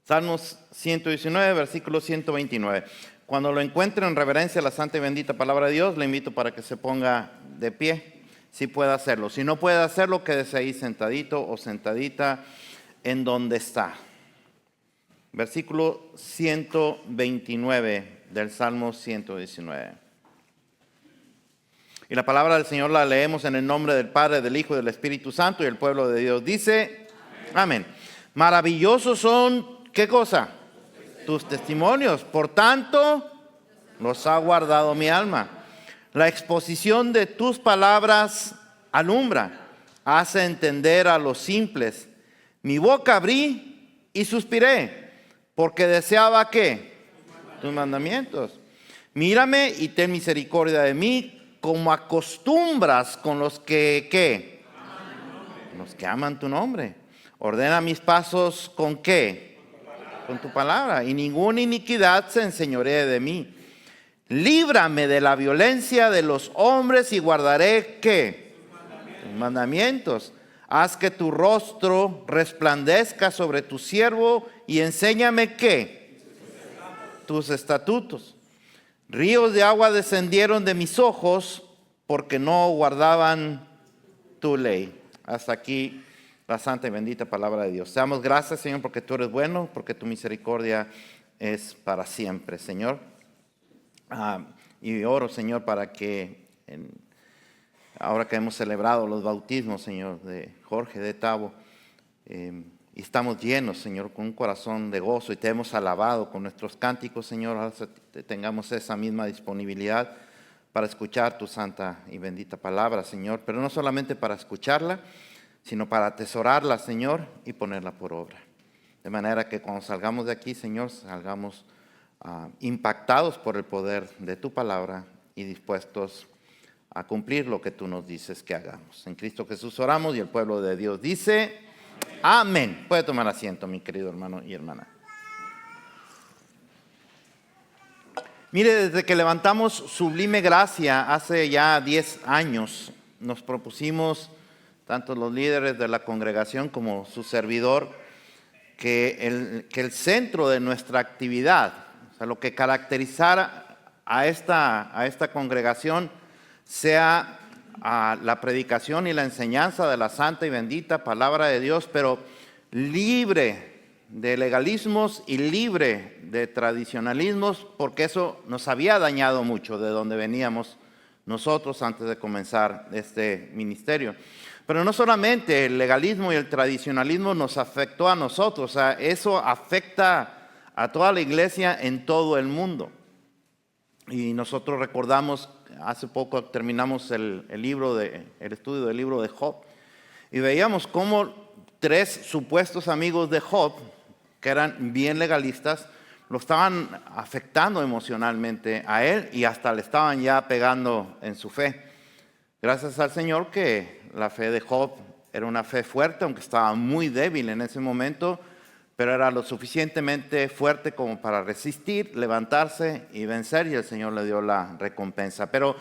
Salmos 119, versículo 129. Cuando lo encuentre en reverencia a la santa y bendita palabra de Dios, le invito para que se ponga de pie, si puede hacerlo. Si no puede hacerlo, quédese ahí sentadito o sentadita en donde está. Versículo 129 del Salmo 119. Y la palabra del Señor la leemos en el nombre del Padre, del Hijo y del Espíritu Santo, y el pueblo de Dios dice, amén. Maravillosos son, ¿qué cosa? Tus testimonios. Por tanto, los ha guardado mi alma. La exposición de tus palabras alumbra, hace entender a los simples. Mi boca abrí y suspiré, porque deseaba, ¿qué? Tus mandamientos. Mírame y ten misericordia de mí, como acostumbras con los que, ¿qué? Los que aman tu nombre. Ordena mis pasos, ¿con qué? Con tu palabra. Y ninguna iniquidad se enseñoree de mí. Líbrame de la violencia de los hombres y guardaré, ¿qué? Tus mandamientos. Haz que tu rostro resplandezca sobre tu siervo y enséñame, ¿qué? Tus estatutos. Ríos de agua descendieron de mis ojos porque no guardaban tu ley. Hasta aquí la santa y bendita palabra de Dios. Te damos gracias, Señor, porque tú eres bueno, porque tu misericordia es para siempre, Señor. Y oro, Señor, para que ahora que hemos celebrado los bautismos, Señor, de Jorge, de Tavo, y estamos llenos, Señor, con un corazón de gozo y te hemos alabado con nuestros cánticos, Señor, ahora tengamos esa misma disponibilidad para escuchar tu santa y bendita palabra, Señor, pero no solamente para escucharla, sino para atesorarla, Señor, y ponerla por obra. De manera que cuando salgamos de aquí, Señor, salgamos impactados por el poder de tu palabra y dispuestos a cumplir lo que tú nos dices que hagamos. En Cristo Jesús oramos y el pueblo de Dios dice, amén. Puede tomar asiento, mi querido hermano y hermana. Mire, desde que levantamos Sublime Gracia hace ya 10 años, nos propusimos, tanto los líderes de la congregación como su servidor, que el centro de nuestra actividad, o sea, lo que caracterizara a esta congregación, sea la predicación y la enseñanza de la santa y bendita palabra de Dios, pero libre de legalismos y libre de tradicionalismos, porque eso nos había dañado mucho de donde veníamos nosotros antes de comenzar este ministerio. Pero no solamente el legalismo y el tradicionalismo nos afectó a nosotros, o sea, eso afecta a toda la iglesia en todo el mundo. Y nosotros recordamos, hace poco terminamos el estudio del libro de Job, y veíamos cómo 3 supuestos amigos de Job, que eran bien legalistas, lo estaban afectando emocionalmente a él y hasta le estaban ya pegando en su fe. Gracias al Señor que la fe de Job era una fe fuerte, aunque estaba muy débil en ese momento, pero era lo suficientemente fuerte como para resistir, levantarse y vencer, y el Señor le dio la recompensa. Pero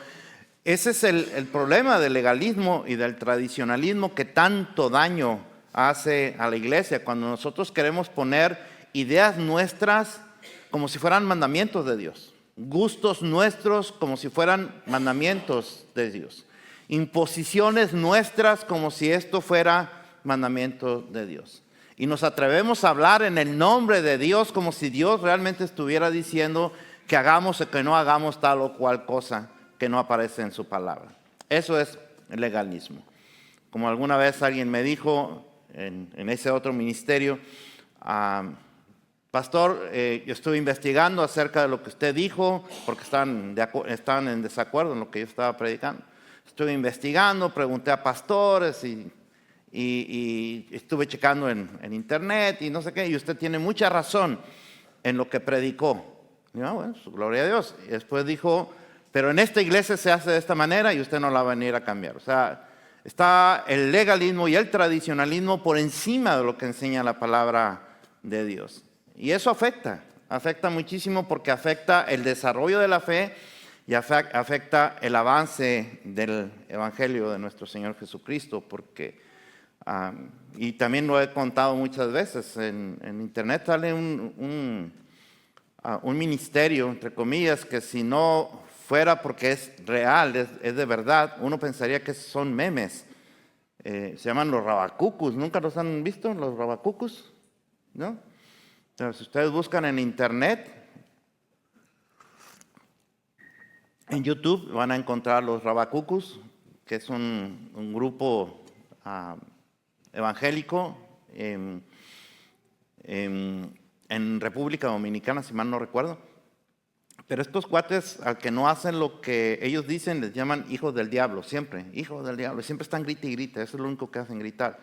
ese es el problema del legalismo y del tradicionalismo que tanto daño hace a la iglesia, cuando nosotros queremos poner ideas nuestras como si fueran mandamientos de Dios, gustos nuestros como si fueran mandamientos de Dios, imposiciones nuestras como si esto fuera mandamiento de Dios. Y nos atrevemos a hablar en el nombre de Dios como si Dios realmente estuviera diciendo que hagamos o que no hagamos tal o cual cosa que no aparece en su palabra. Eso es el legalismo. Como alguna vez alguien me dijo en ese otro ministerio, pastor, yo estuve investigando acerca de lo que usted dijo, porque estaban en desacuerdo en lo que yo estaba predicando. Estuve investigando, pregunté a pastores y estuve checando en internet y no sé qué, y usted tiene mucha razón en lo que predicó. Y bueno, gloria a Dios. Y después dijo, pero en esta iglesia se hace de esta manera y usted no la va a venir a cambiar. O sea, está el legalismo y el tradicionalismo por encima de lo que enseña la palabra de Dios. Y eso afecta muchísimo, porque afecta el desarrollo de la fe y afecta el avance del evangelio de nuestro Señor Jesucristo, porque Y también lo he contado muchas veces. En internet sale un ministerio, entre comillas, que si no fuera porque es real, es de verdad, uno pensaría que son memes. Se llaman los rabacucus. ¿Nunca los han visto, los rabacucus? ¿No? Entonces, si ustedes buscan en internet, en YouTube, van a encontrar los rabacucus, que es un grupo evangélico en República Dominicana, si mal no recuerdo. Pero estos cuates, al que no hacen lo que ellos dicen, les llaman hijos del diablo, siempre, hijos del diablo. Siempre están grita y grita, eso es lo único que hacen, gritar.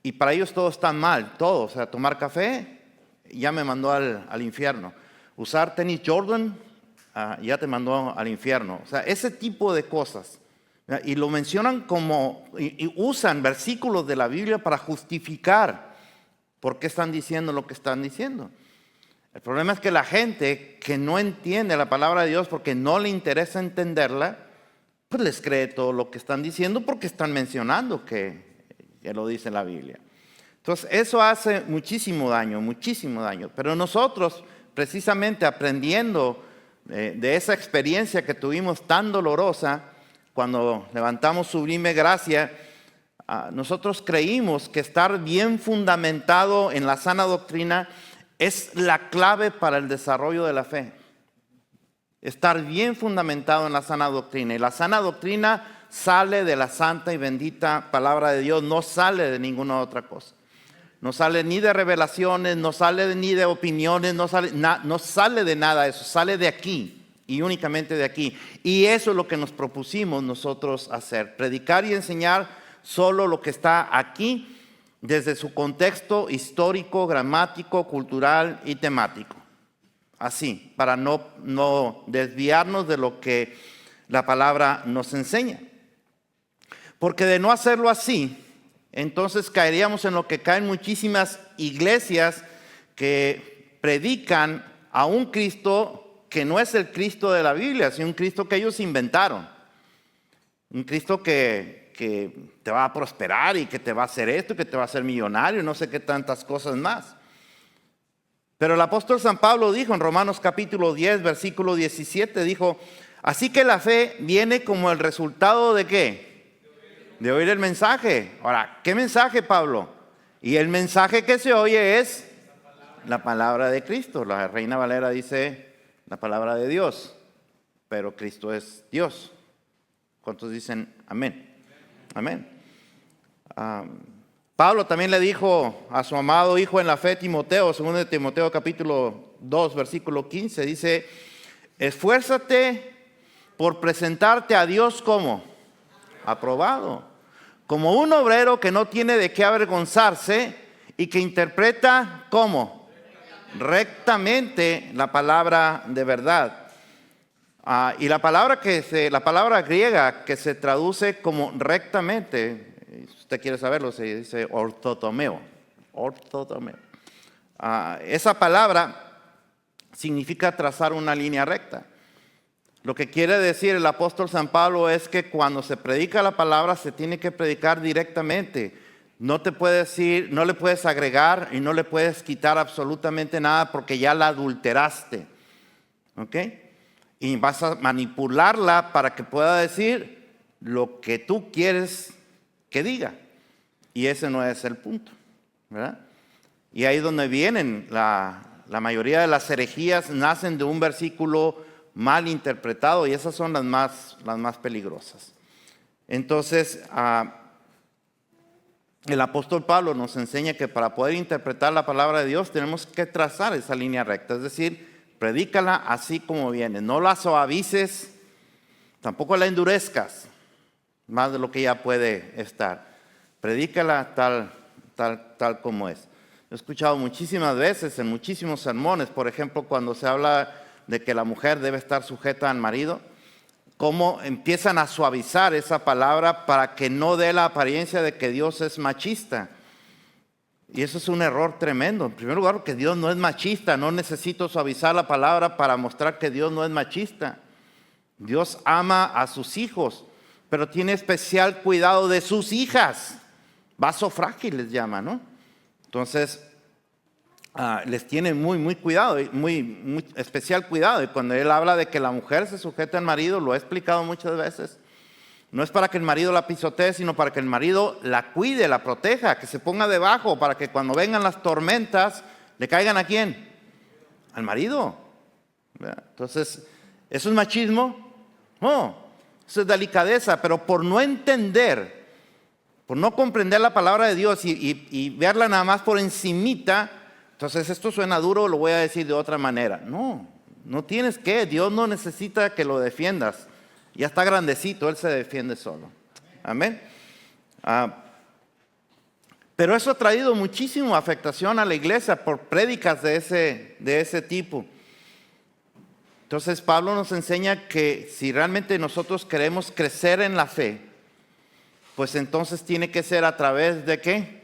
Y para ellos todo está mal, todo. O sea, tomar café ya me mandó al infierno. Usar tenis Jordan ya te mandó al infierno. O sea, ese tipo de cosas. Y lo mencionan como, y usan versículos de la Biblia para justificar por qué están diciendo lo que están diciendo. El problema es que la gente que no entiende la palabra de Dios porque no le interesa entenderla, pues les cree todo lo que están diciendo porque están mencionando que lo dice la Biblia. Entonces, eso hace muchísimo daño. Pero nosotros, precisamente aprendiendo de esa experiencia que tuvimos tan dolorosa, cuando levantamos Sublime Gracia, nosotros creímos que estar bien fundamentado en la sana doctrina es la clave para el desarrollo de la fe. Estar bien fundamentado en la sana doctrina. Y la sana doctrina sale de la santa y bendita palabra de Dios, no sale de ninguna otra cosa. No sale ni de revelaciones, no sale ni de opiniones, no sale de nada de eso, sale de aquí y únicamente de aquí. Y eso es lo que nos propusimos nosotros hacer, predicar y enseñar solo lo que está aquí, desde su contexto histórico, gramático, cultural y temático. Así, para no desviarnos de lo que la palabra nos enseña. Porque de no hacerlo así, entonces caeríamos en lo que caen muchísimas iglesias que predican a un Cristo que no es el Cristo de la Biblia, sino un Cristo que ellos inventaron. Un Cristo que te va a prosperar y que te va a hacer esto, que te va a hacer millonario, no sé qué tantas cosas más. Pero el apóstol San Pablo dijo en Romanos capítulo 10, versículo 17, dijo, así que la fe viene como el resultado ¿de qué? De oír el mensaje. Ahora, ¿qué mensaje, Pablo? Y el mensaje que se oye es la palabra de Cristo. La Reina Valera dice la palabra de Dios, pero Cristo es Dios. ¿Cuántos dicen amén? Amén. Pablo también le dijo a su amado hijo en la fe Timoteo, segundo de Timoteo capítulo 2, versículo 15, dice, esfuérzate por presentarte a Dios como aprobado, como un obrero que no tiene de qué avergonzarse y que interpreta como rectamente la palabra de verdad. Y la palabra griega que se traduce como rectamente, si usted quiere saberlo, se dice ortotomeo. Esa palabra significa trazar una línea recta. Lo que quiere decir el apóstol San Pablo es que cuando se predica la palabra se tiene que predicar directamente. No le puedes agregar y no le puedes quitar absolutamente nada porque ya la adulteraste. ¿Ok? Y vas a manipularla para que pueda decir lo que tú quieres que diga. Y ese no es el punto, ¿verdad? Y ahí es donde vienen la mayoría de las herejías, nacen de un versículo mal interpretado y esas son las más peligrosas. Entonces, el apóstol Pablo nos enseña que para poder interpretar la palabra de Dios tenemos que trazar esa línea recta, es decir, predícala así como viene, no la suavices, tampoco la endurezcas, más de lo que ya puede estar. Predícala tal como es. He escuchado muchísimas veces en muchísimos sermones, por ejemplo, cuando se habla de que la mujer debe estar sujeta al marido, cómo empiezan a suavizar esa palabra para que no dé la apariencia de que Dios es machista. Y eso es un error tremendo. En primer lugar, que Dios no es machista. No necesito suavizar la palabra para mostrar que Dios no es machista. Dios ama a sus hijos, pero tiene especial cuidado de sus hijas. vaso frágil les llama, ¿no? Entonces, les tiene muy cuidado, muy especial cuidado. Y cuando él habla de que la mujer se sujeta al marido, lo he explicado muchas veces. No es para que el marido la pisotee, sino para que el marido la cuide, la proteja, que se ponga debajo, para que cuando vengan las tormentas, ¿le caigan a quién? Al marido. ¿Verdad? Entonces, ¿eso es machismo? No, eso es delicadeza, pero por no entender, por no comprender la palabra de Dios y verla nada más por encimita, entonces esto suena duro, lo voy a decir de otra manera. No tienes que, Dios no necesita que lo defiendas. Ya está grandecito, Él se defiende solo. Amén. Pero eso ha traído muchísima afectación a la iglesia por prédicas de ese tipo. Entonces Pablo nos enseña que si realmente nosotros queremos crecer en la fe, pues entonces tiene que ser a través de ¿qué?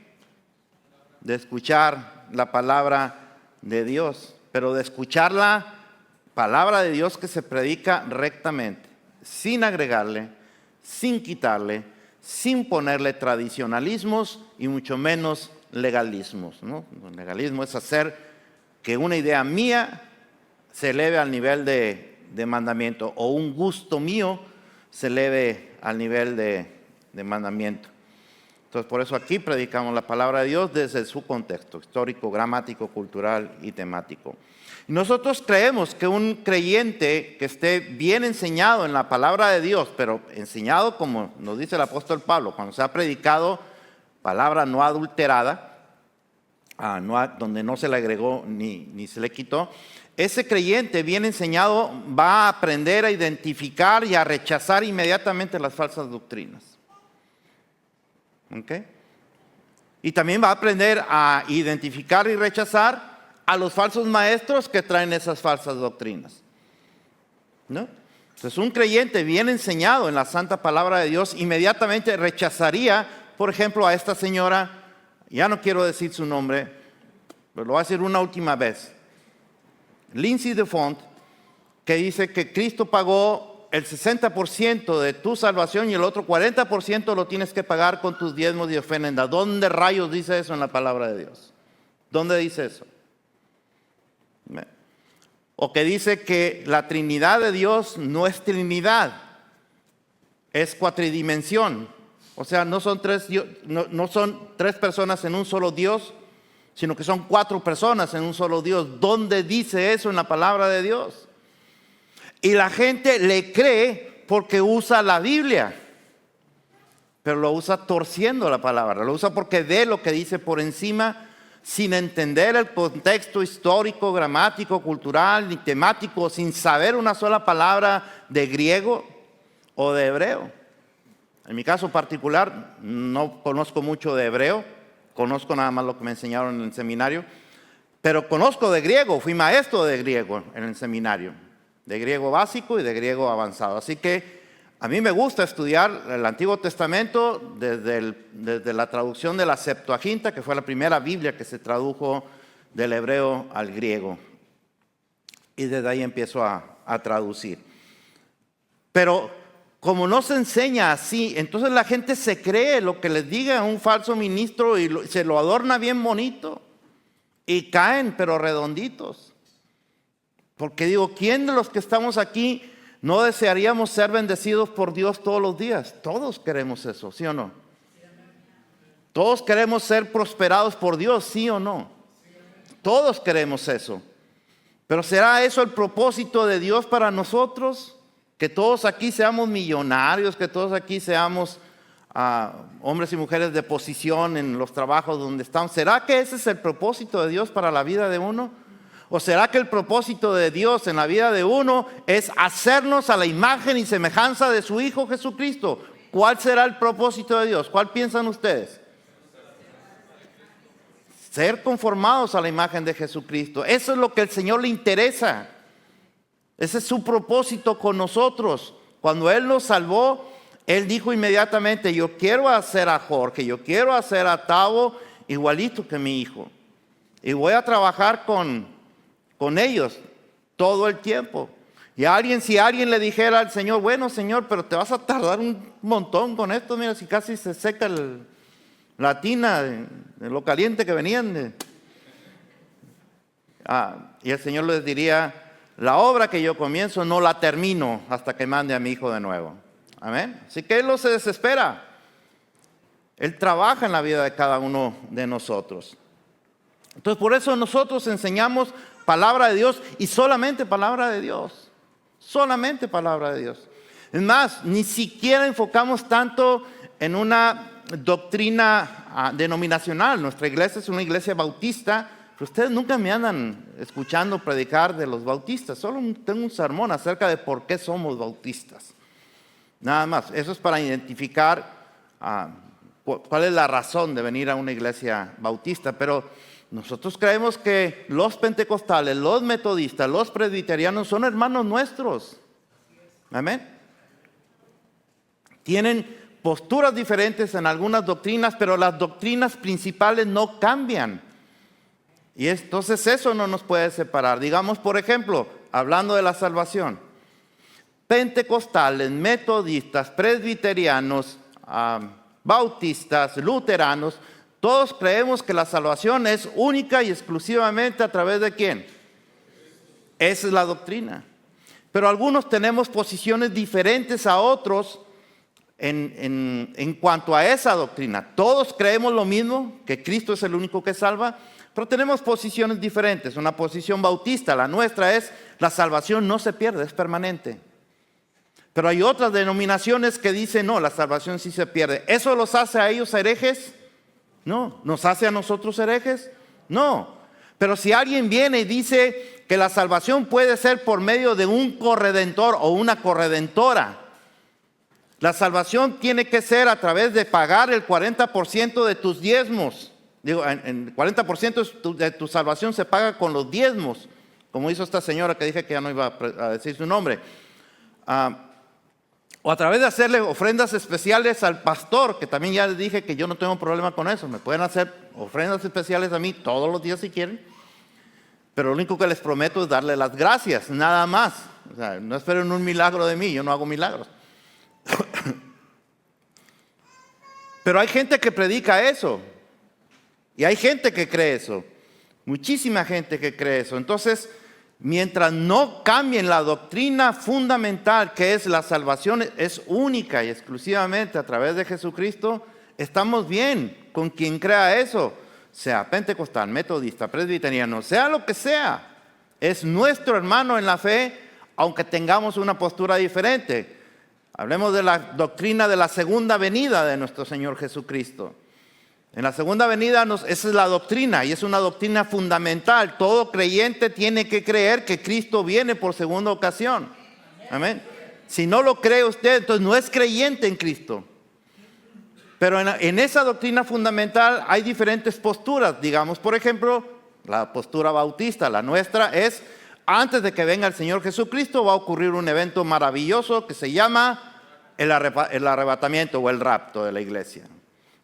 De escuchar la palabra de Dios, pero de escuchar la palabra de Dios que se predica rectamente, sin agregarle, sin quitarle, sin ponerle tradicionalismos y mucho menos legalismos, ¿no? El legalismo es hacer que una idea mía se eleve al nivel de mandamiento, o un gusto mío se eleve al nivel de mandamiento. Entonces, por eso aquí predicamos la palabra de Dios desde su contexto histórico, gramático, cultural y temático. Y nosotros creemos que un creyente que esté bien enseñado en la palabra de Dios, pero enseñado como nos dice el apóstol Pablo, cuando se ha predicado palabra no adulterada, donde no se le agregó ni se le quitó, ese creyente bien enseñado va a aprender a identificar y a rechazar inmediatamente las falsas doctrinas. ¿Okay? Y también va a aprender a identificar y rechazar a los falsos maestros que traen esas falsas doctrinas, ¿no? Entonces un creyente bien enseñado en la santa palabra de Dios inmediatamente rechazaría, por ejemplo, a esta señora, ya no quiero decir su nombre, pero lo voy a decir una última vez, Lindsay DeFont, que dice que Cristo pagó el 60% de tu salvación y el otro 40% lo tienes que pagar con tus diezmos y ofrenda. ¿Dónde rayos dice eso en la palabra de Dios? ¿Dónde dice eso? O que dice que la Trinidad de Dios no es Trinidad, es cuatridimensión. O sea, no son tres personas en un solo Dios, sino que son 4 personas en un solo Dios. ¿Dónde dice eso en la palabra de Dios? Y la gente le cree porque usa la Biblia, pero lo usa torciendo la palabra, lo usa porque ve lo que dice por encima, sin entender el contexto histórico, gramático, cultural ni temático, sin saber una sola palabra de griego o de hebreo. En mi caso particular, no conozco mucho de hebreo, conozco nada más lo que me enseñaron en el seminario, pero conozco de griego, fui maestro de griego en el seminario, de griego básico y de griego avanzado. Así que a mí me gusta estudiar el Antiguo Testamento desde la traducción de la Septuaginta, que fue la primera Biblia que se tradujo del hebreo al griego. Y desde ahí empiezo a traducir. Pero como no se enseña así, entonces la gente se cree lo que les diga un falso ministro y se lo adorna bien bonito. Y caen, pero redonditos. Porque digo, ¿quién de los que estamos aquí no desearíamos ser bendecidos por Dios todos los días? Todos queremos eso, ¿sí o no? Todos queremos ser prosperados por Dios, ¿sí o no? Todos queremos eso. Pero ¿será eso el propósito de Dios para nosotros? Que todos aquí seamos millonarios, que todos aquí seamos hombres y mujeres de posición en los trabajos donde estamos. ¿Será que ese es el propósito de Dios para la vida de uno? ¿O será que el propósito de Dios en la vida de uno es hacernos a la imagen y semejanza de su Hijo Jesucristo? ¿Cuál será el propósito de Dios? ¿Cuál piensan ustedes? Ser conformados a la imagen de Jesucristo. Eso es lo que al Señor le interesa. Ese es su propósito con nosotros. Cuando Él nos salvó, Él dijo inmediatamente, yo quiero hacer a Jorge, yo quiero hacer a Tavo igualito que mi hijo. Y voy a trabajar con ellos todo el tiempo. Y si alguien le dijera al Señor, bueno Señor, pero te vas a tardar un montón con esto, mira, si casi se seca latina, de lo caliente que venían. Y el Señor les diría, la obra que yo comienzo no la termino hasta que mande a mi hijo de nuevo. Amén. Así que Él no se desespera. Él trabaja en la vida de cada uno de nosotros. Entonces, por eso nosotros enseñamos palabra de Dios y solamente palabra de Dios. Solamente palabra de Dios. Es más, ni siquiera enfocamos tanto en una doctrina denominacional. Nuestra iglesia es una iglesia bautista, pero ustedes nunca me andan escuchando predicar de los bautistas. Solo tengo un sermón acerca de por qué somos bautistas. Nada más. Eso es para identificar cuál es la razón de venir a una iglesia bautista. Pero nosotros creemos que los pentecostales, los metodistas, los presbiterianos son hermanos nuestros. Amén. Tienen posturas diferentes en algunas doctrinas, pero las doctrinas principales no cambian. Y entonces eso no nos puede separar. Digamos, por ejemplo, hablando de la salvación, pentecostales, metodistas, presbiterianos, bautistas, luteranos, todos creemos que la salvación es única y exclusivamente a través de ¿quién? Esa es la doctrina. Pero algunos tenemos posiciones diferentes a otros en cuanto a esa doctrina. Todos creemos lo mismo, que Cristo es el único que salva, pero tenemos posiciones diferentes. Una posición bautista, la nuestra es, la salvación no se pierde, es permanente. Pero hay otras denominaciones que dicen, no, la salvación sí se pierde. ¿Eso los hace a ellos herejes? No. ¿Nos hace a nosotros herejes? No. Pero si alguien viene y dice que la salvación puede ser por medio de un corredentor o una corredentora, la salvación tiene que ser a través de pagar el 40% de tus diezmos. Digo, el 40% de tu salvación se paga con los diezmos, como hizo esta señora que dije que ya no iba a decir su nombre. O a través de hacerle ofrendas especiales al pastor, que también ya les dije que yo no tengo problema con eso. Me pueden hacer ofrendas especiales a mí todos los días si quieren. Pero lo único que les prometo es darle las gracias, nada más. O sea, no esperen un milagro de mí, yo no hago milagros. Pero hay gente que predica eso. Y hay gente que cree eso. Muchísima gente que cree eso. Entonces, mientras no cambien la doctrina fundamental, que es la salvación es única y exclusivamente a través de Jesucristo, estamos bien con quien crea eso, sea pentecostal, metodista, presbiteriano, sea lo que sea. Es nuestro hermano en la fe, aunque tengamos una postura diferente. Hablemos de la doctrina de la segunda venida de nuestro Señor Jesucristo. En la segunda venida, esa es la doctrina y es una doctrina fundamental. Todo creyente tiene que creer que Cristo viene por segunda ocasión. Amén. Si no lo cree usted, entonces no es creyente en Cristo. Pero en esa doctrina fundamental hay diferentes posturas. Digamos, por ejemplo, la postura bautista, la nuestra es, antes de que venga el Señor Jesucristo, va a ocurrir un evento maravilloso que se llama el arrebatamiento o el rapto de la iglesia.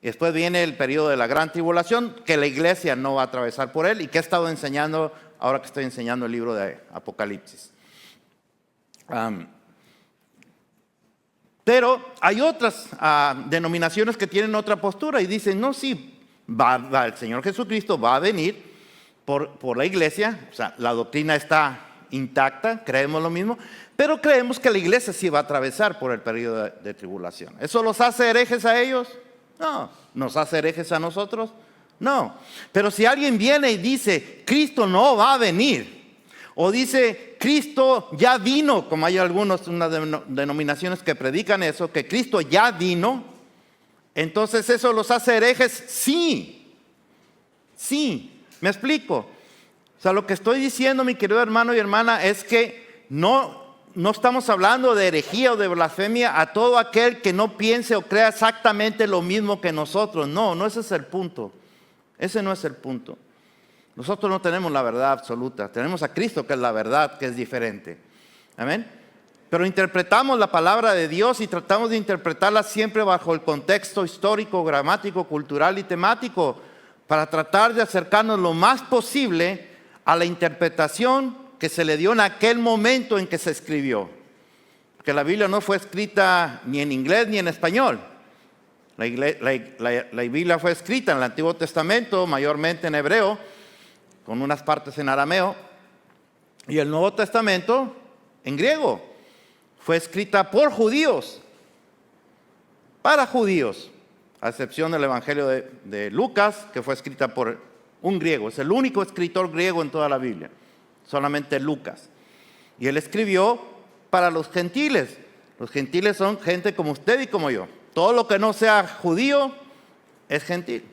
Y después viene el periodo de la gran tribulación, que la iglesia no va a atravesar por él y que he estado enseñando ahora que estoy enseñando el libro de Apocalipsis. Pero hay otras denominaciones que tienen otra postura y dicen, no, sí, el Señor Jesucristo va a venir por la iglesia, o sea, la doctrina está intacta, creemos lo mismo, pero creemos que la iglesia sí va a atravesar por el periodo de tribulación. ¿Eso los hace herejes a ellos? No. ¿Nos hace herejes a nosotros? No. Pero si alguien viene y dice, Cristo no va a venir, o dice, Cristo ya vino, como hay unas denominaciones que predican eso, que Cristo ya vino, entonces eso los hace herejes. Sí, me explico. O sea, lo que estoy diciendo, mi querido hermano y hermana, es que no estamos hablando de herejía o de blasfemia a todo aquel que no piense o crea exactamente lo mismo que nosotros. No, ese es el punto. Ese no es el punto. Nosotros no tenemos la verdad absoluta. Tenemos a Cristo, que es la verdad, que es diferente. Amén. Pero interpretamos la palabra de Dios y tratamos de interpretarla siempre bajo el contexto histórico, gramático, cultural y temático, para tratar de acercarnos lo más posible a la interpretación que se le dio en aquel momento en que se escribió. Porque la Biblia no fue escrita ni en inglés ni en español. La Biblia fue escrita en el Antiguo Testamento, mayormente en hebreo, con unas partes en arameo, y el Nuevo Testamento en griego. Fue escrita por judíos, para judíos, a excepción del Evangelio de Lucas, que fue escrita por un griego. Es el único escritor griego en toda la Biblia, solamente Lucas. Y él escribió para los gentiles. Los gentiles son gente como usted y como yo. Todo lo que no sea judío es gentil.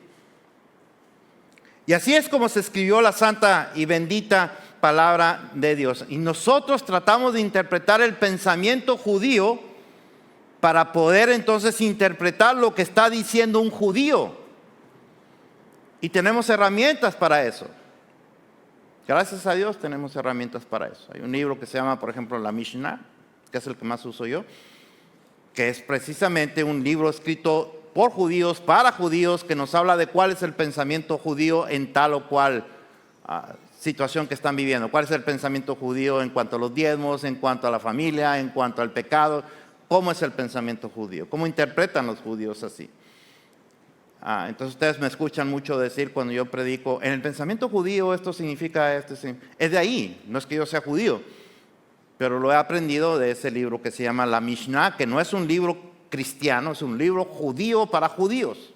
Y así es como se escribió la santa y bendita palabra de Dios. Y nosotros tratamos de interpretar el pensamiento judío para poder entonces interpretar lo que está diciendo un judío. Y tenemos herramientas para eso. Gracias a Dios tenemos herramientas para eso. Hay un libro que se llama, por ejemplo, la Mishnah, que es el que más uso yo, que es precisamente un libro escrito por judíos, para judíos, que nos habla de cuál es el pensamiento judío en tal o cual situación que están viviendo. Cuál es el pensamiento judío en cuanto a los diezmos, en cuanto a la familia, en cuanto al pecado. ¿Cómo es el pensamiento judío? ¿Cómo interpretan los judíos así? Entonces ustedes me escuchan mucho decir cuando yo predico, en el pensamiento judío esto significa esto. Es de ahí, no es que yo sea judío, pero lo he aprendido de ese libro que se llama la Mishnah, que no es un libro cristiano, es un libro judío para judíos.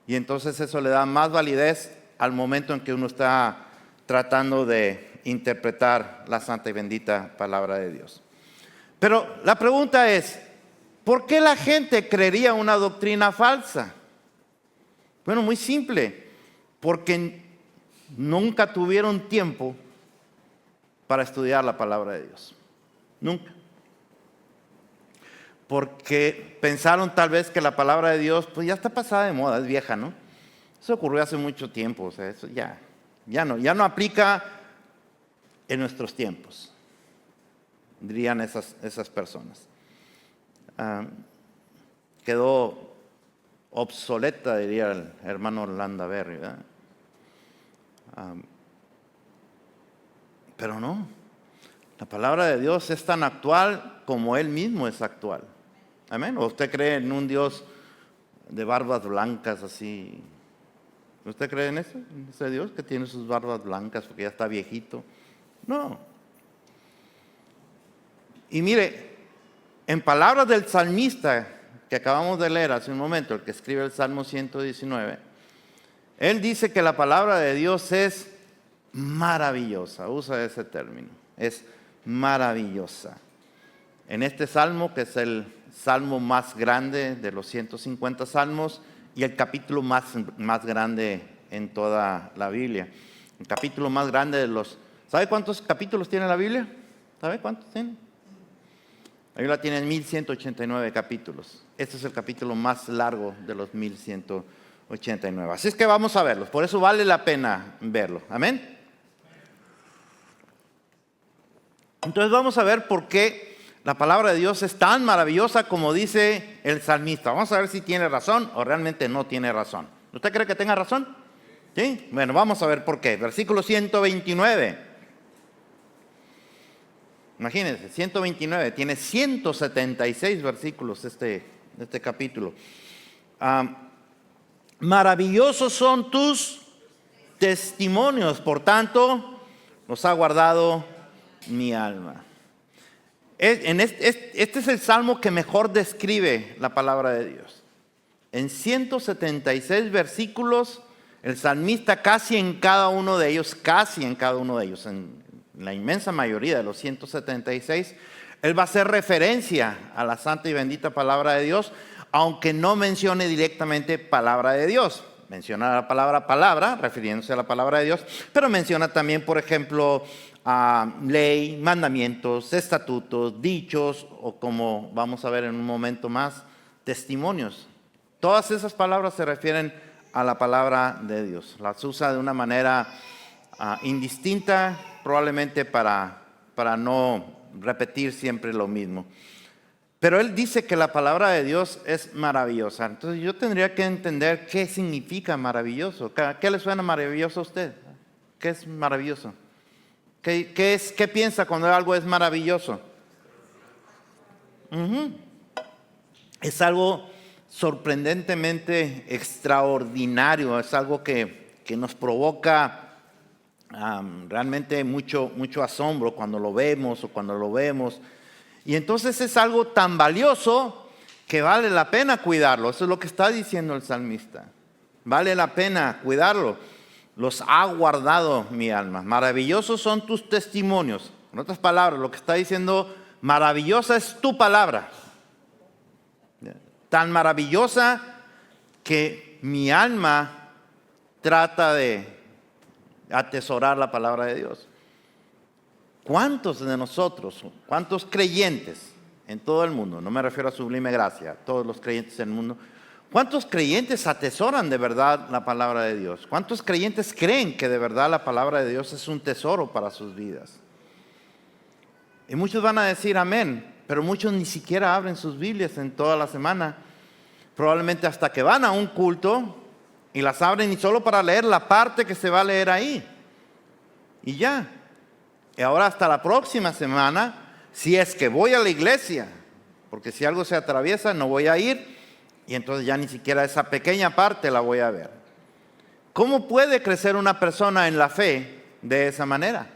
Y entonces eso le da más validez al momento en que uno está tratando de interpretar la santa y bendita palabra de Dios. Pero la pregunta es, ¿por qué la gente creería una doctrina falsa? Bueno, muy simple, porque nunca tuvieron tiempo para estudiar la palabra de Dios. Nunca. Porque pensaron tal vez que la palabra de Dios pues ya está pasada de moda, es vieja, ¿no? Eso ocurrió hace mucho tiempo, o sea, eso ya no aplica en nuestros tiempos, dirían esas personas. Quedó obsoleta, diría el hermano Landaberry, ¿verdad? Pero no, la palabra de Dios es tan actual como Él mismo es actual. Amén. ¿O usted cree en un Dios de barbas blancas así? ¿Usted cree en eso? ¿En ese Dios que tiene sus barbas blancas porque ya está viejito? No. Y mire, en palabras del salmista que acabamos de leer hace un momento, el que escribe el Salmo 119, él dice que la palabra de Dios es maravillosa. Usa ese término. Es maravillosa. En este salmo, que es el salmo más grande de los 150 salmos y el capítulo más grande en toda la Biblia. El capítulo más grande de los... ¿Sabe cuántos capítulos tiene la Biblia? ¿Sabe cuántos tiene? La Biblia tiene 1189 capítulos. Este es el capítulo más largo de los 1189. Así es que vamos a verlos. Por eso vale la pena verlo. Amén. Entonces vamos a ver por qué la palabra de Dios es tan maravillosa como dice el salmista. Vamos a ver si tiene razón o realmente no tiene razón. ¿Usted cree que tenga razón? ¿Sí? Bueno, vamos a ver por qué. Versículo 129. Imagínense, 129. Tiene 176 versículos este capítulo. Maravillosos son tus testimonios, por tanto, los ha guardado mi alma. Este es el salmo que mejor describe la palabra de Dios. En 176 versículos, el salmista casi en cada uno de ellos, en la inmensa mayoría de los 176, él va a hacer referencia a la santa y bendita palabra de Dios, aunque no mencione directamente palabra de Dios. Menciona la palabra, refiriéndose a la palabra de Dios, pero menciona también, por ejemplo, ley, mandamientos, estatutos, dichos, o como vamos a ver en un momento más, testimonios. Todas esas palabras se refieren a la palabra de Dios. Las usa de una manera indistinta, probablemente para no repetir siempre lo mismo. Pero él dice que la palabra de Dios es maravillosa. Entonces yo tendría que entender qué significa maravilloso. ¿Qué le suena maravilloso a usted? ¿Qué es maravilloso? ¿Qué piensa cuando algo es maravilloso? Es algo sorprendentemente extraordinario, es algo que nos provoca realmente mucho asombro cuando lo vemos. Y entonces es algo tan valioso que vale la pena cuidarlo. Eso es lo que está diciendo el salmista. Vale la pena cuidarlo. Los ha guardado mi alma. Maravillosos son tus testimonios. En otras palabras, lo que está diciendo, maravillosa es tu palabra. Tan maravillosa que mi alma trata de atesorar la palabra de Dios. ¿Cuántos de nosotros, cuántos creyentes en todo el mundo, no me refiero a Sublime Gracia, todos los creyentes en el mundo, cuántos creyentes atesoran de verdad la palabra de Dios? ¿Cuántos creyentes creen que de verdad la palabra de Dios es un tesoro para sus vidas? Y muchos van a decir amén, pero muchos ni siquiera abren sus Biblias en toda la semana, probablemente hasta que van a un culto y las abren y solo para leer la parte que se va a leer ahí. Y ya. Y ahora hasta la próxima semana, si es que voy a la iglesia, porque si algo se atraviesa no voy a ir, y entonces ya ni siquiera esa pequeña parte la voy a ver. ¿Cómo puede crecer una persona en la fe de esa manera?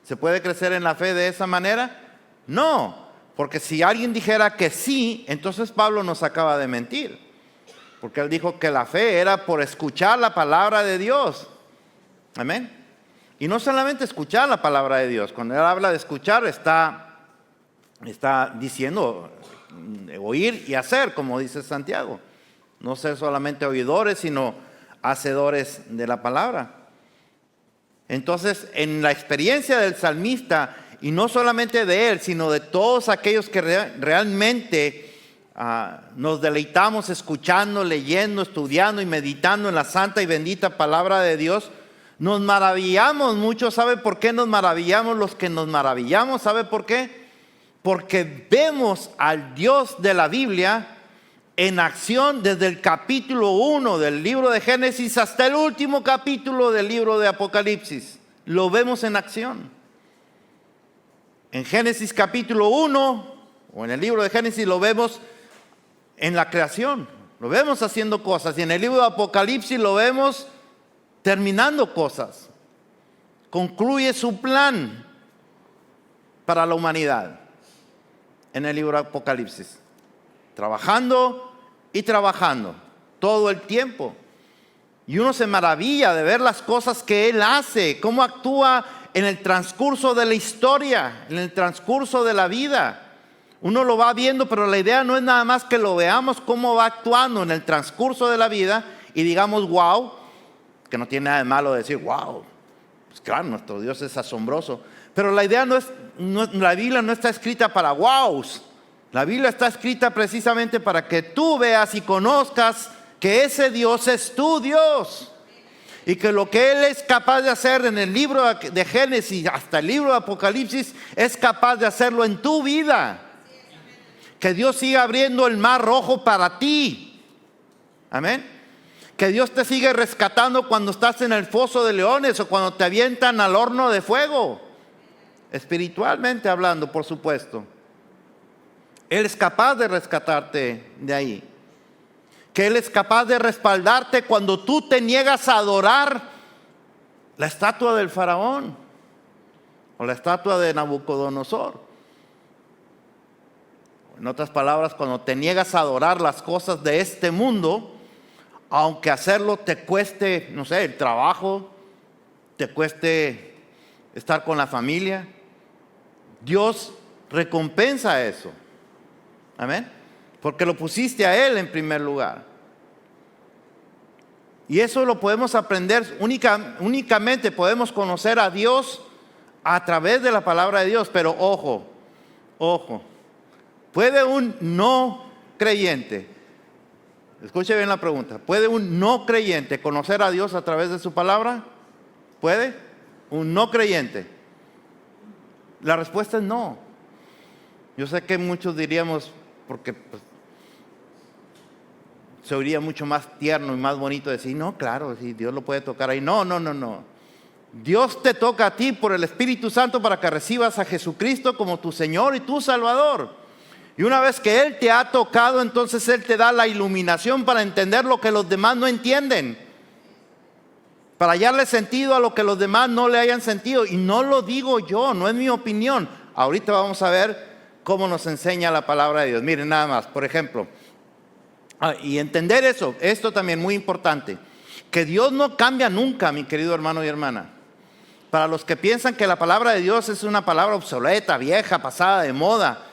¿Se puede crecer en la fe de esa manera? No, porque si alguien dijera que sí, entonces Pablo nos acaba de mentir. Porque él dijo que la fe era por escuchar la palabra de Dios. Amén. Y no solamente escuchar la palabra de Dios. Cuando él habla de escuchar, está diciendo oír y hacer, como dice Santiago. No ser solamente oidores, sino hacedores de la palabra. Entonces, en la experiencia del salmista, y no solamente de él, sino de todos aquellos que realmente nos deleitamos escuchando, leyendo, estudiando y meditando en la santa y bendita palabra de Dios, nos maravillamos mucho. ¿Sabe por qué nos maravillamos? Los que nos maravillamos, ¿sabe por qué? Porque vemos al Dios de la Biblia en acción desde el capítulo 1 del libro de Génesis hasta el último capítulo del libro de Apocalipsis. Lo vemos en acción. En Génesis capítulo 1, o en el libro de Génesis, lo vemos en la creación, lo vemos haciendo cosas, y en el libro de Apocalipsis lo vemos terminando cosas. Concluye su plan para la humanidad en el libro de Apocalipsis, trabajando y trabajando todo el tiempo. Y uno se maravilla de ver las cosas que Él hace, cómo actúa en el transcurso de la historia, en el transcurso de la vida. Uno lo va viendo, pero la idea no es nada más que lo veamos cómo va actuando en el transcurso de la vida y digamos wow, que no tiene nada de malo decir wow. Pues claro, nuestro Dios es asombroso. Pero la idea la Biblia no está escrita para wows. La Biblia está escrita precisamente para que tú veas y conozcas que ese Dios es tu Dios. Y que lo que Él es capaz de hacer en el libro de Génesis hasta el libro de Apocalipsis, es capaz de hacerlo en tu vida. Que Dios siga abriendo el mar rojo para ti. Amén. Que Dios te sigue rescatando cuando estás en el foso de leones o cuando te avientan al horno de fuego. Espiritualmente hablando, por supuesto. Él es capaz de rescatarte de ahí. Que Él es capaz de respaldarte cuando tú te niegas a adorar la estatua del faraón o la estatua de Nabucodonosor. En otras palabras, cuando te niegas a adorar las cosas de este mundo, aunque hacerlo te cueste, no sé, el trabajo, te cueste estar con la familia, Dios recompensa eso. Amén. Porque lo pusiste a Él en primer lugar. Y eso lo podemos aprender únicamente podemos conocer a Dios a través de la palabra de Dios. Pero ojo, ¿puede un no creyente, escuche bien la pregunta, ¿puede un no creyente conocer a Dios a través de su palabra? ¿Puede? Un no creyente. La respuesta es no. Yo sé que muchos diríamos, porque pues, se oiría mucho más tierno y más bonito decir, no, claro, sí, Dios lo puede tocar ahí. No. Dios te toca a ti por el Espíritu Santo para que recibas a Jesucristo como tu Señor y tu Salvador. Y una vez que Él te ha tocado, entonces Él te da la iluminación para entender lo que los demás no entienden. Para hallarle sentido a lo que los demás no le hayan sentido. Y no lo digo yo, no es mi opinión. Ahorita vamos a ver cómo nos enseña la palabra de Dios. Miren nada más, por ejemplo. Y entender eso, esto también muy importante. Que Dios no cambia nunca, mi querido hermano y hermana. Para los que piensan que la palabra de Dios es una palabra obsoleta, vieja, pasada de moda,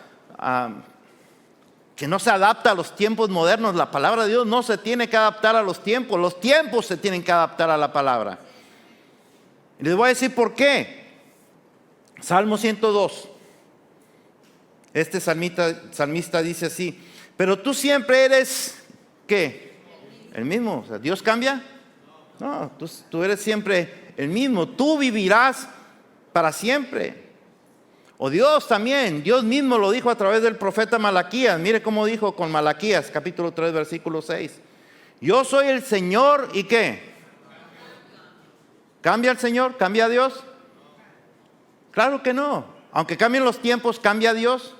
que no se adapta a los tiempos modernos. La palabra de Dios no se tiene que adaptar a los tiempos se tienen que adaptar a la palabra. Y les voy a decir por qué. Salmo 102. Este salmista dice así: pero tú siempre eres, ¿qué? El mismo. O sea, ¿Dios cambia? No, tú eres siempre el mismo. Tú vivirás para siempre. O Dios también, Dios mismo lo dijo a través del profeta Malaquías. Mire cómo dijo con Malaquías, capítulo 3, versículo 6. Yo soy el Señor, ¿y qué? ¿Cambia el Señor? ¿Cambia Dios? Claro que no. Aunque cambien los tiempos, ¿cambia Dios?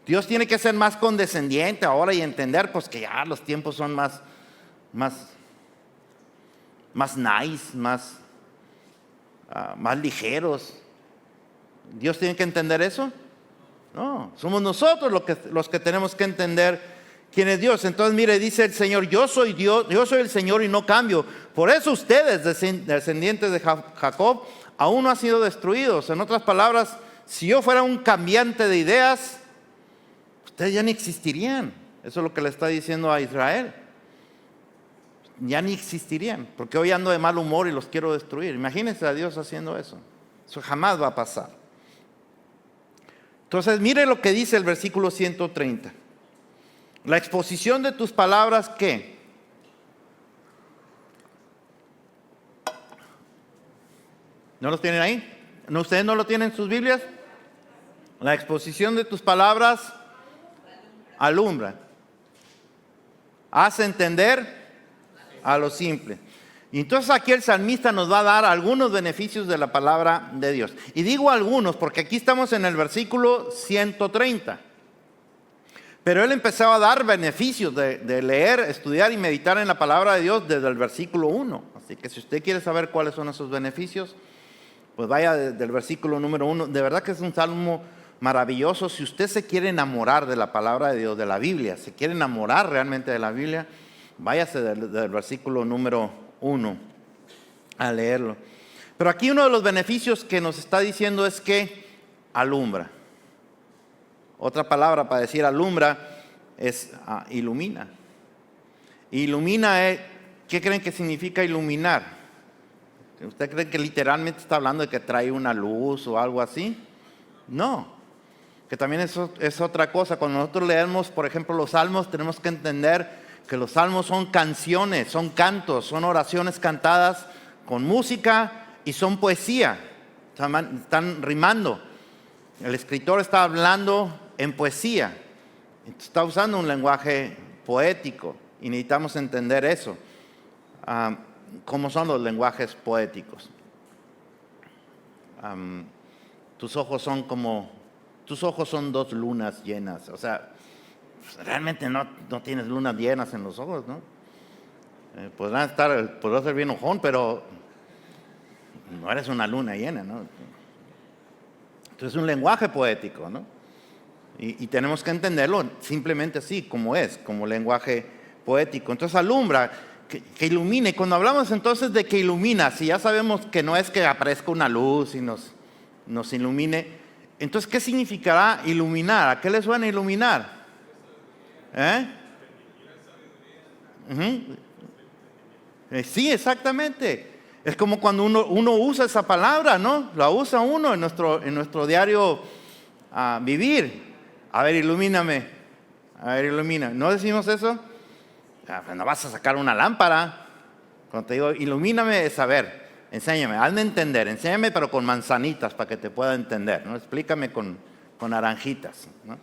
Dios tiene que ser más condescendiente ahora y entender pues que ya los tiempos son más nice, más ligeros. ¿Dios tiene que entender eso? No, somos nosotros los que tenemos que entender quién es Dios. Entonces mire, dice el Señor: yo soy Dios, yo soy el Señor y no cambio. Por eso ustedes, descendientes de Jacob, aún no han sido destruidos. En otras palabras, si yo fuera un cambiante de ideas, ustedes ya ni existirían. Eso es lo que le está diciendo a Israel. Ya ni existirían, porque hoy ando de mal humor y los quiero destruir. Imagínense a Dios haciendo eso. Eso jamás va a pasar. Entonces, mire lo que dice el versículo 130. La exposición de tus palabras, ¿qué? ¿No los tienen ahí? ¿No, ustedes no lo tienen en sus Biblias? La exposición de tus palabras alumbra. Hace entender a lo simple. Y entonces aquí el salmista nos va a dar algunos beneficios de la palabra de Dios. Y digo algunos porque aquí estamos en el versículo 130. Pero él empezaba a dar beneficios de leer, estudiar y meditar en la palabra de Dios desde el versículo 1. Así que si usted quiere saber cuáles son esos beneficios, pues vaya desde el versículo número 1. De verdad que es un salmo maravilloso. Si usted se quiere enamorar de la palabra de Dios, de la Biblia, se quiere enamorar realmente de la Biblia, váyase del versículo número 1 a leerlo. Pero aquí uno de los beneficios que nos está diciendo es que alumbra. Otra palabra para decir alumbra es ilumina. Ilumina, ¿qué creen que significa iluminar? ¿Usted cree que literalmente está hablando de que trae una luz o algo así? No, que también eso es otra cosa. Cuando nosotros leemos, por ejemplo, los salmos, tenemos que entender que los salmos son canciones, son cantos, son oraciones cantadas con música y son poesía. Están rimando. El escritor está hablando en poesía. Está usando un lenguaje poético y necesitamos entender eso. ¿Cómo son los lenguajes poéticos? Tus ojos son dos lunas llenas. O sea, realmente no tienes lunas llenas en los ojos, ¿no? Podrás ser bien ojón, pero no eres una luna llena, ¿no? Entonces es un lenguaje poético, ¿no? Y tenemos que entenderlo simplemente así, como es, como lenguaje poético. Entonces alumbra, que ilumine. Cuando hablamos entonces de que ilumina, si ya sabemos que no es que aparezca una luz y nos ilumine, entonces ¿qué significará iluminar? ¿A qué le suena iluminar? Sí, exactamente. Es como cuando uno usa esa palabra, ¿no? La usa uno en nuestro diario vivir. A ver, ilumíname. A ver, ilumina. ¿No decimos eso? Pues no vas a sacar una lámpara. Cuando te digo ilumíname, es a ver, enséñame, hazme entender, enséñame pero con manzanitas para que te pueda entender, ¿no? Explícame con naranjitas, ¿no?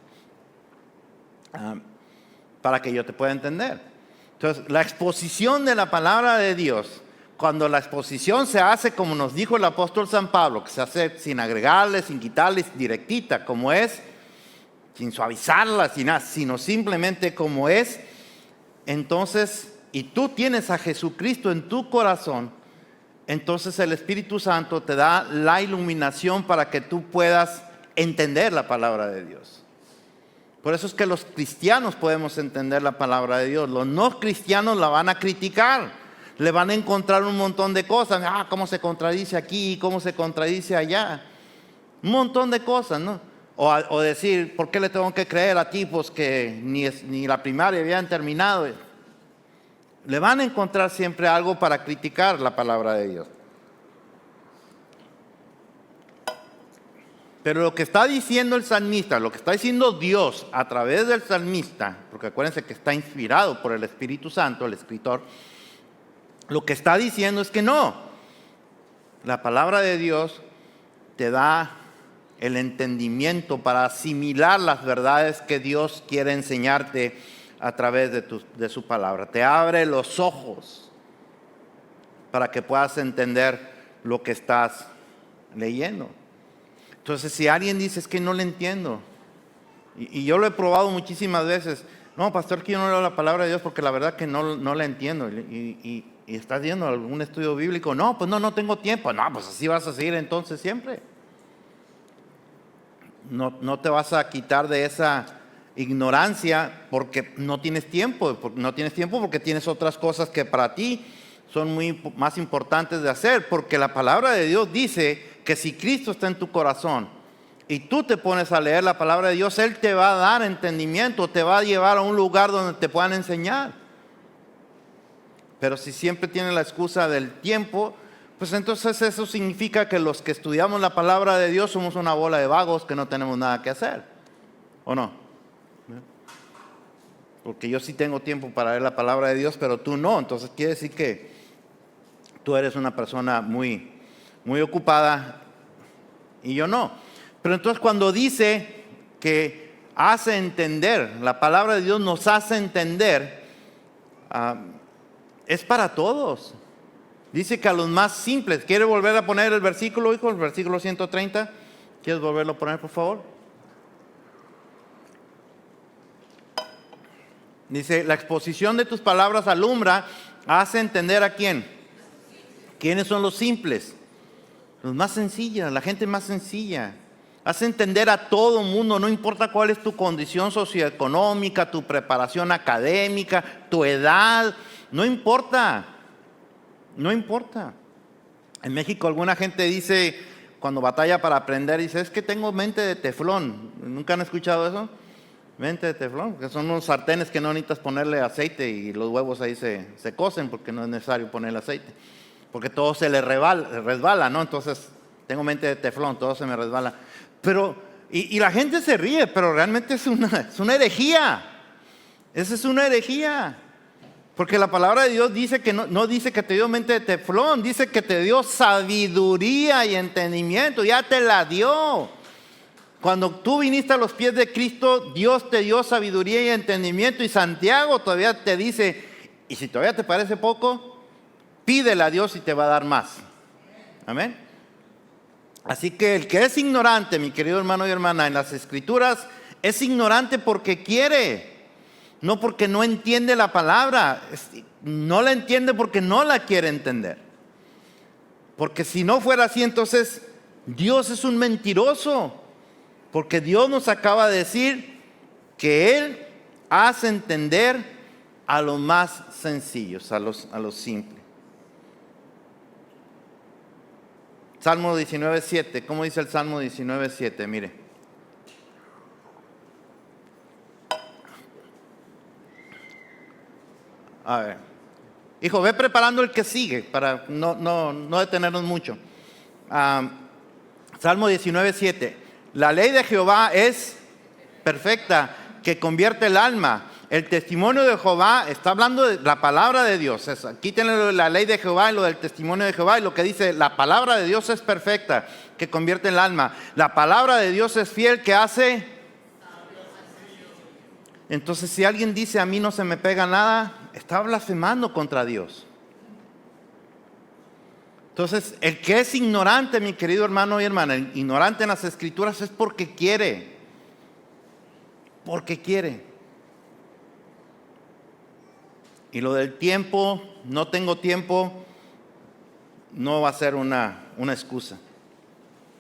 Para que yo te pueda entender. Entonces, la exposición de la palabra de Dios, cuando la exposición se hace como nos dijo el apóstol San Pablo, que se hace sin agregarle, sin quitarle, directita, como es, sin suavizarla, sin nada, sino simplemente como es. Entonces, y tú tienes a Jesucristo en tu corazón, entonces el Espíritu Santo te da la iluminación para que tú puedas entender la palabra de Dios. Por eso es que los cristianos podemos entender la palabra de Dios. Los no cristianos la van a criticar. Le van a encontrar un montón de cosas. Cómo se contradice aquí, cómo se contradice allá. Un montón de cosas, ¿no? O decir, ¿por qué le tengo que creer a tipos que ni la primaria habían terminado? Le van a encontrar siempre algo para criticar la palabra de Dios. Pero lo que está diciendo el salmista, lo que está diciendo Dios a través del salmista, porque acuérdense que está inspirado por el Espíritu Santo, el escritor, lo que está diciendo es que no. La palabra de Dios te da el entendimiento para asimilar las verdades que Dios quiere enseñarte a través de su palabra. Te abre los ojos para que puedas entender lo que estás leyendo. Entonces, si alguien dice, es que no le entiendo, y yo lo he probado muchísimas veces, no, pastor, que yo no leo la palabra de Dios porque la verdad que no la entiendo, y estás viendo algún estudio bíblico, no, pues no tengo tiempo, no, pues así vas a seguir entonces siempre. No te vas a quitar de esa ignorancia porque no tienes tiempo, porque tienes otras cosas que para ti son muy más importantes de hacer, porque la palabra de Dios dice que si Cristo está en tu corazón y tú te pones a leer la palabra de Dios, Él te va a dar entendimiento, te va a llevar a un lugar donde te puedan enseñar. Pero si siempre tienes la excusa del tiempo, pues entonces eso significa que los que estudiamos la palabra de Dios somos una bola de vagos que no tenemos nada que hacer, ¿o no? Porque yo sí tengo tiempo para leer la palabra de Dios, pero tú no. Entonces quiere decir que tú eres una persona muy, muy ocupada y yo no. Pero entonces cuando dice que hace entender, la palabra de Dios nos hace entender, es para todos. Dice que a los más simples. ¿Quiere volver a poner el versículo, hijo? El versículo 130. ¿Quieres volverlo a poner, por favor? Dice, la exposición de tus palabras alumbra, hace entender a quién. ¿Quiénes son los simples? Los más sencillos, la gente más sencilla. Hace entender a todo mundo, no importa cuál es tu condición socioeconómica, tu preparación académica, tu edad, no importa. No importa. En México alguna gente dice, cuando batalla para aprender, dice, es que tengo mente de teflón. ¿Nunca han escuchado eso? Mente de teflón, que son unos sartenes que no necesitas ponerle aceite y los huevos ahí se cocen porque no es necesario ponerle aceite. Porque todo se le resbala, ¿no? Entonces, tengo mente de teflón, todo se me resbala. Pero, y la gente se ríe, pero realmente es una herejía. Esa es una herejía. Porque la palabra de Dios dice que no dice que te dio mente de teflón, dice que te dio sabiduría y entendimiento, ya te la dio. Cuando tú viniste a los pies de Cristo, Dios te dio sabiduría y entendimiento, y Santiago todavía te dice, y si todavía te parece poco, pídele a Dios y te va a dar más. Amén. Así que el que es ignorante, mi querido hermano y hermana, en las Escrituras, es ignorante porque quiere. No porque no entiende la palabra, no la entiende porque no la quiere entender. Porque si no fuera así, entonces Dios es un mentiroso. Porque Dios nos acaba de decir que Él hace entender a los más sencillos, a los simples. Salmo 19:7, ¿cómo dice el Salmo 19:7? Mire. A ver, hijo, ve preparando el que sigue para no detenernos mucho. Salmo 19:7. La ley de Jehová es perfecta, que convierte el alma. El testimonio de Jehová está hablando de la palabra de Dios. Aquí tienen la ley de Jehová y lo del testimonio de Jehová. Y lo que dice, la palabra de Dios es perfecta, que convierte el alma. La palabra de Dios es fiel, que hace. Entonces, si alguien dice, a mí no se me pega nada, está blasfemando contra Dios. Entonces, el que es ignorante, mi querido hermano y hermana, ignorante en las Escrituras, es porque quiere. porque quiere. Y lo del tiempo, no tengo tiempo, no va a ser una excusa.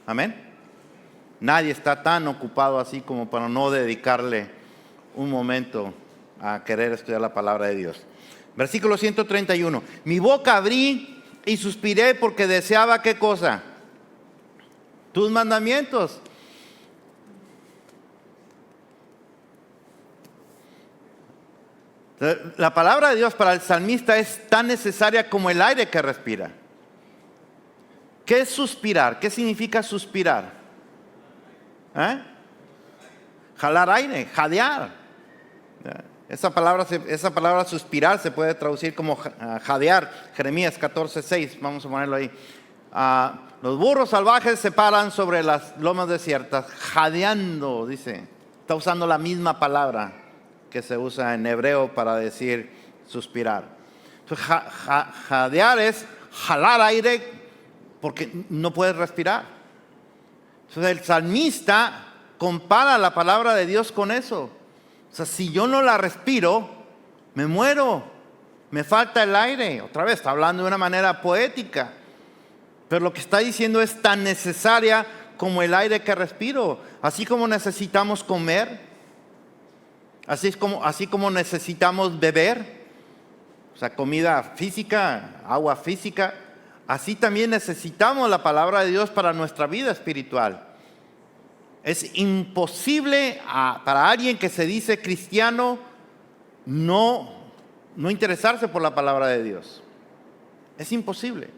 Amén. Nadie está tan ocupado así como para no dedicarle un momento a querer estudiar la palabra de Dios. Versículo 131. Mi boca abrí y suspiré porque deseaba, ¿qué cosa? Tus mandamientos. La palabra de Dios para el salmista es tan necesaria como el aire que respira. ¿Qué es suspirar? ¿Qué significa suspirar? Jalar aire, jadear. Esa palabra suspirar se puede traducir como jadear. Jeremías 14:6, vamos a ponerlo ahí. Los burros salvajes se paran sobre las lomas desiertas, jadeando, dice. Está usando la misma palabra que se usa en hebreo para decir suspirar. Entonces, jadear es jalar aire porque no puedes respirar. Entonces el salmista compara la palabra de Dios con eso. O sea, si yo no la respiro, me muero, me falta el aire. Otra vez, está hablando de una manera poética. Pero lo que está diciendo es tan necesaria como el aire que respiro. Así como necesitamos comer, así como necesitamos beber, o sea, comida física, agua física, así también necesitamos la palabra de Dios para nuestra vida espiritual. Es imposible para alguien que se dice cristiano no interesarse por la palabra de Dios. Es imposible.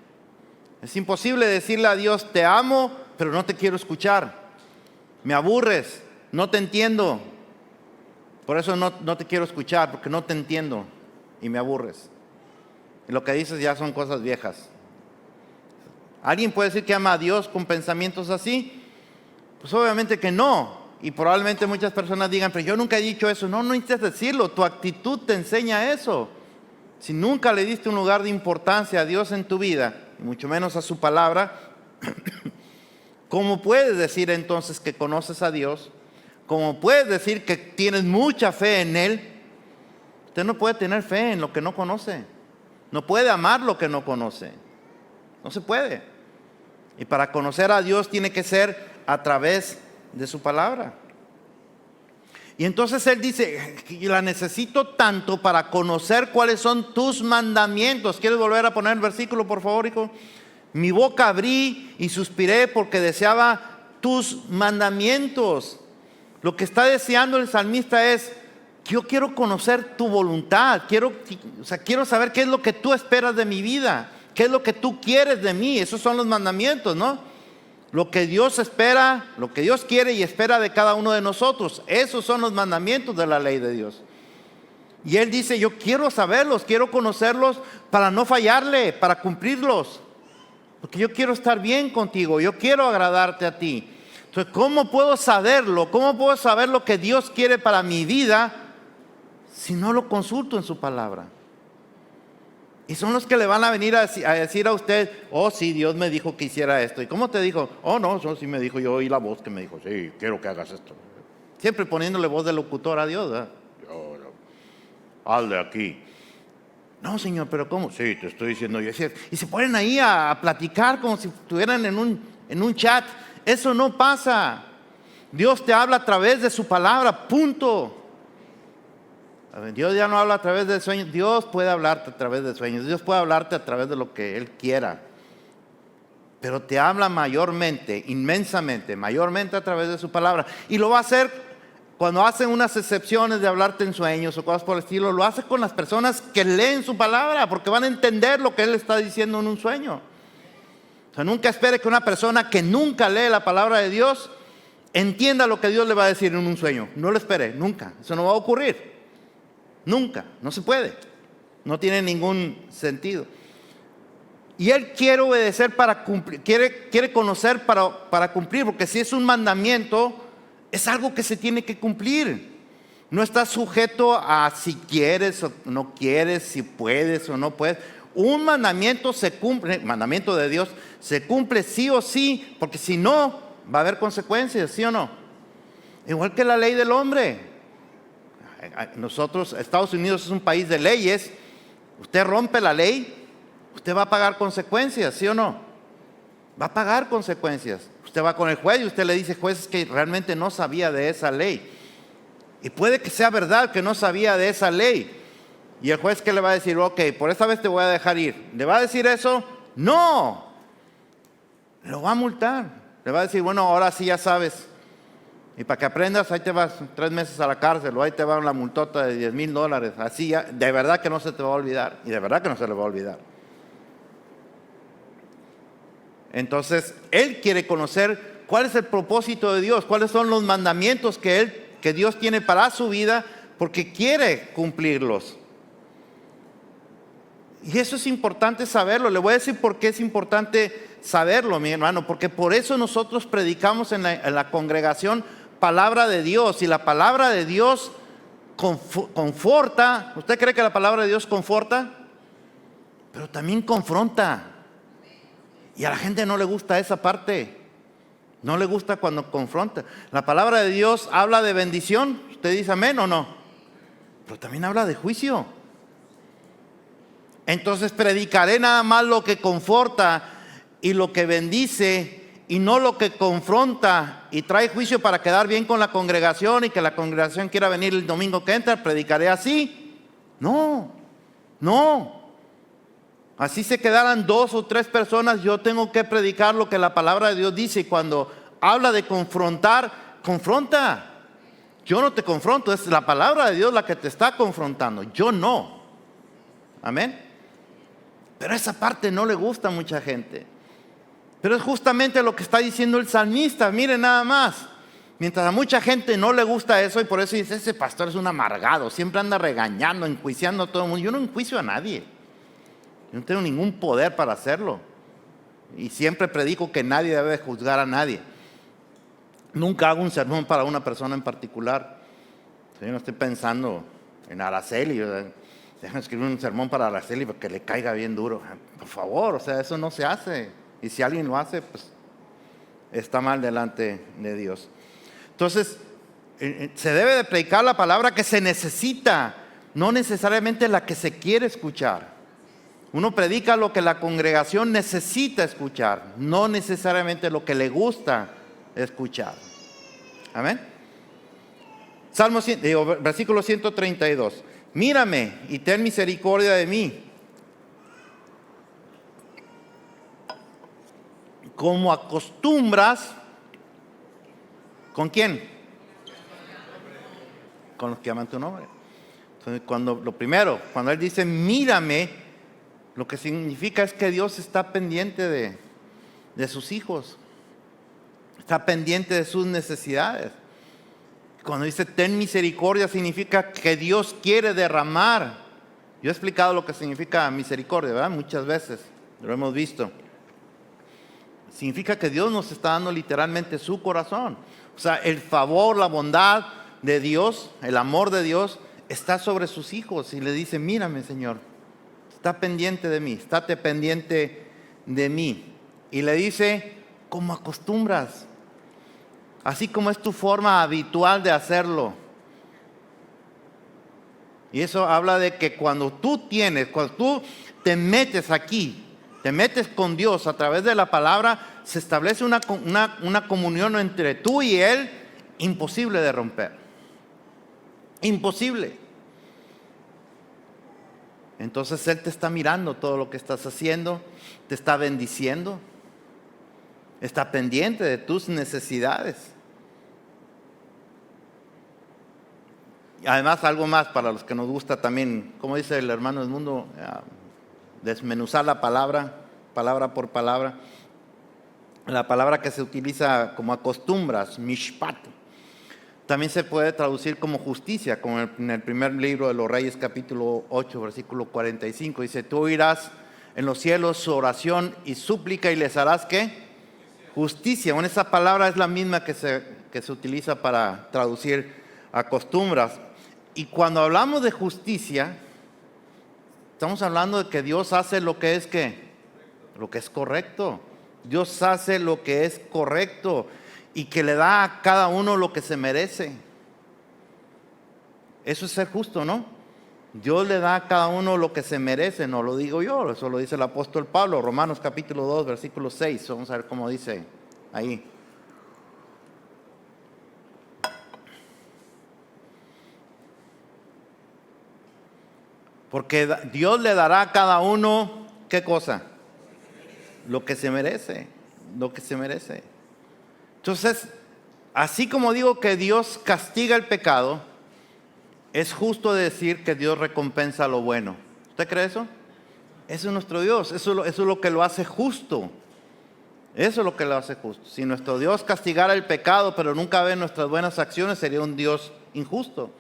Es imposible decirle a Dios, te amo, pero no te quiero escuchar. Me aburres, no te entiendo. Por eso no te quiero escuchar, porque no te entiendo y me aburres. Y lo que dices ya son cosas viejas. ¿Alguien puede decir que ama a Dios con pensamientos así? Pues obviamente que no. Y probablemente muchas personas digan, pero yo nunca he dicho eso. No necesitas decirlo, tu actitud te enseña eso. Si nunca le diste un lugar de importancia a Dios en tu vida, y mucho menos a su palabra, ¿cómo puedes decir entonces que conoces a Dios? ¿Cómo puedes decir que tienes mucha fe en Él? Usted no puede tener fe en lo que no conoce. No puede amar lo que no conoce. No se puede. Y para conocer a Dios tiene que ser a través de su palabra. Y entonces él dice, la necesito tanto para conocer cuáles son tus mandamientos. ¿Quieres volver a poner el versículo, por favor, hijo? Mi boca abrí y suspiré porque deseaba tus mandamientos. Lo que está deseando el salmista es, yo quiero conocer tu voluntad, quiero saber qué es lo que tú esperas de mi vida, qué es lo que tú quieres de mí. Esos son los mandamientos, ¿no? Lo que Dios espera, lo que Dios quiere y espera de cada uno de nosotros. Esos son los mandamientos de la ley de Dios. Y él dice, yo quiero saberlos, quiero conocerlos para no fallarle, para cumplirlos. Porque yo quiero estar bien contigo, yo quiero agradarte a ti. Entonces, ¿cómo puedo saberlo? ¿Cómo puedo saber lo que Dios quiere para mi vida si no lo consulto en su palabra? Y son los que le van a venir a decir a usted, oh sí, Dios me dijo que hiciera esto. ¿Y cómo te dijo? Oh no, eso sí me dijo, yo oí la voz que me dijo, sí, quiero que hagas esto. Siempre poniéndole voz de locutor a Dios, ¿verdad? Hazle aquí. No, Señor, pero ¿cómo? Sí, te estoy diciendo yo. Y se ponen ahí a platicar como si estuvieran en un chat. Eso no pasa. Dios te habla a través de su palabra, punto. Dios ya no habla a través de sueños. Dios puede hablarte a través de sueños. Dios puede hablarte a través de lo que Él quiera. Pero te habla mayormente, inmensamente, mayormente a través de su palabra. Y lo va a hacer cuando hacen unas excepciones de hablarte en sueños o cosas por el estilo. Lo hace con las personas que leen su palabra, porque van a entender lo que Él está diciendo en un sueño. O sea, nunca espere que una persona que nunca lee la palabra de Dios entienda lo que Dios le va a decir en un sueño. No lo espere, nunca. Eso no va a ocurrir. Nunca, no se puede. No tiene ningún sentido. Y él quiere obedecer para cumplir, quiere conocer para cumplir, porque si es un mandamiento, es algo que se tiene que cumplir. No está sujeto a si quieres o no quieres, si puedes o no puedes. Un mandamiento se cumple, mandamiento de Dios, se cumple sí o sí, porque si no, va a haber consecuencias, ¿sí o no? Igual que la ley del hombre. nosotros, Estados Unidos es un país de leyes. Usted rompe la ley, usted va a pagar consecuencias, ¿sí o no? Va a pagar consecuencias. Usted va con el juez y usted le dice, juez, es que realmente no sabía de esa ley. Y puede que sea verdad que no sabía de esa ley. Y el juez, ¿qué le va a decir? Ok, por esta vez te voy a dejar ir. ¿Le va a decir eso? No. Lo va a multar. Le va a decir, bueno, ahora sí ya sabes. Y para que aprendas, ahí te vas 3 meses a la cárcel, o ahí te va una multota de $10,000. Así ya, de verdad que no se te va a olvidar. Y de verdad que no se le va a olvidar. Entonces, él quiere conocer cuál es el propósito de Dios, cuáles son los mandamientos que Dios tiene para su vida, porque quiere cumplirlos. Y eso es importante saberlo. Le voy a decir por qué es importante saberlo, mi hermano, porque por eso nosotros predicamos en la congregación palabra de Dios, y la palabra de Dios conforta. ¿Usted cree que la palabra de Dios conforta? Pero también confronta. Y a la gente no le gusta esa parte. No le gusta cuando confronta. La palabra de Dios habla de bendición. ¿Usted dice amén o no? Pero también habla de juicio. Entonces predicaré nada más lo que conforta y lo que bendice, y no lo que confronta y trae juicio para quedar bien con la congregación y que la congregación quiera venir el domingo que entra. ¿Predicaré así? No, no. Así se quedaran 2 o 3 personas, yo tengo que predicar lo que la palabra de Dios dice. Y cuando habla de confrontar, confronta. Yo no te confronto, es la palabra de Dios la que te está confrontando, yo no. Amén. Pero esa parte no le gusta a mucha gente. Pero es justamente lo que está diciendo el salmista. Miren nada más. Mientras a mucha gente no le gusta eso, y por eso dice, ese pastor es un amargado, siempre anda regañando, enjuiciando a todo el mundo. Yo no enjuicio a nadie. Yo no tengo ningún poder para hacerlo. Y siempre predico que nadie debe juzgar a nadie. Nunca hago un sermón para una persona en particular. Yo no estoy pensando en Araceli. Déjame escribir un sermón para Araceli para que le caiga bien duro. Por favor, o sea, eso no se hace. Y si alguien lo hace, pues está mal delante de Dios. Entonces, se debe de predicar la palabra que se necesita, no necesariamente la que se quiere escuchar. Uno predica lo que la congregación necesita escuchar, no necesariamente lo que le gusta escuchar. Amén. Versículo 132. Mírame y ten misericordia de mí, como acostumbras. ¿Con quién? Con los que aman tu nombre. Entonces, cuando Él dice mírame, lo que significa es que Dios está pendiente de sus hijos. Está pendiente de sus necesidades. Cuando dice ten misericordia, significa que Dios quiere derramar. Yo he explicado lo que significa misericordia, ¿verdad? Muchas veces lo hemos visto. Significa que Dios nos está dando literalmente su corazón. O sea, el favor, la bondad de Dios, el amor de Dios está sobre sus hijos. Y le dice, mírame, Señor, está pendiente de mí, estate pendiente de mí. Y le dice, como acostumbras, así como es tu forma habitual de hacerlo. Y eso habla de que cuando tú te metes aquí, te metes con Dios a través de la palabra, se establece una comunión entre tú y Él imposible de romper. Imposible. Entonces Él te está mirando todo lo que estás haciendo, te está bendiciendo, está pendiente de tus necesidades. Y además algo más para los que nos gusta también, como dice el hermano del mundo, desmenuzar la palabra por palabra. La palabra que se utiliza como acostumbras, mishpat, también se puede traducir como justicia, como en el primer libro de los Reyes, capítulo 8, versículo 45. Dice, tú oirás en los cielos su oración y súplica y les harás ¿qué? Justicia. Bueno, esa palabra es la misma que se utiliza para traducir acostumbras. Y cuando hablamos de justicia, estamos hablando de que Dios hace lo que es ¿qué? Lo que es correcto. Dios hace lo que es correcto y que le da a cada uno lo que se merece. Eso es ser justo, ¿no? Dios le da a cada uno lo que se merece, no lo digo yo, eso lo dice el apóstol Pablo, Romanos capítulo 2, versículo 6. Vamos a ver cómo dice ahí. Porque Dios le dará a cada uno, ¿qué cosa? Lo que se merece, lo que se merece. Entonces, así como digo que Dios castiga el pecado, es justo decir que Dios recompensa lo bueno. ¿Usted cree eso? Eso es nuestro Dios, eso es lo que lo hace justo. Eso es lo que lo hace justo. Si nuestro Dios castigara el pecado, pero nunca ve nuestras buenas acciones, sería un Dios injusto.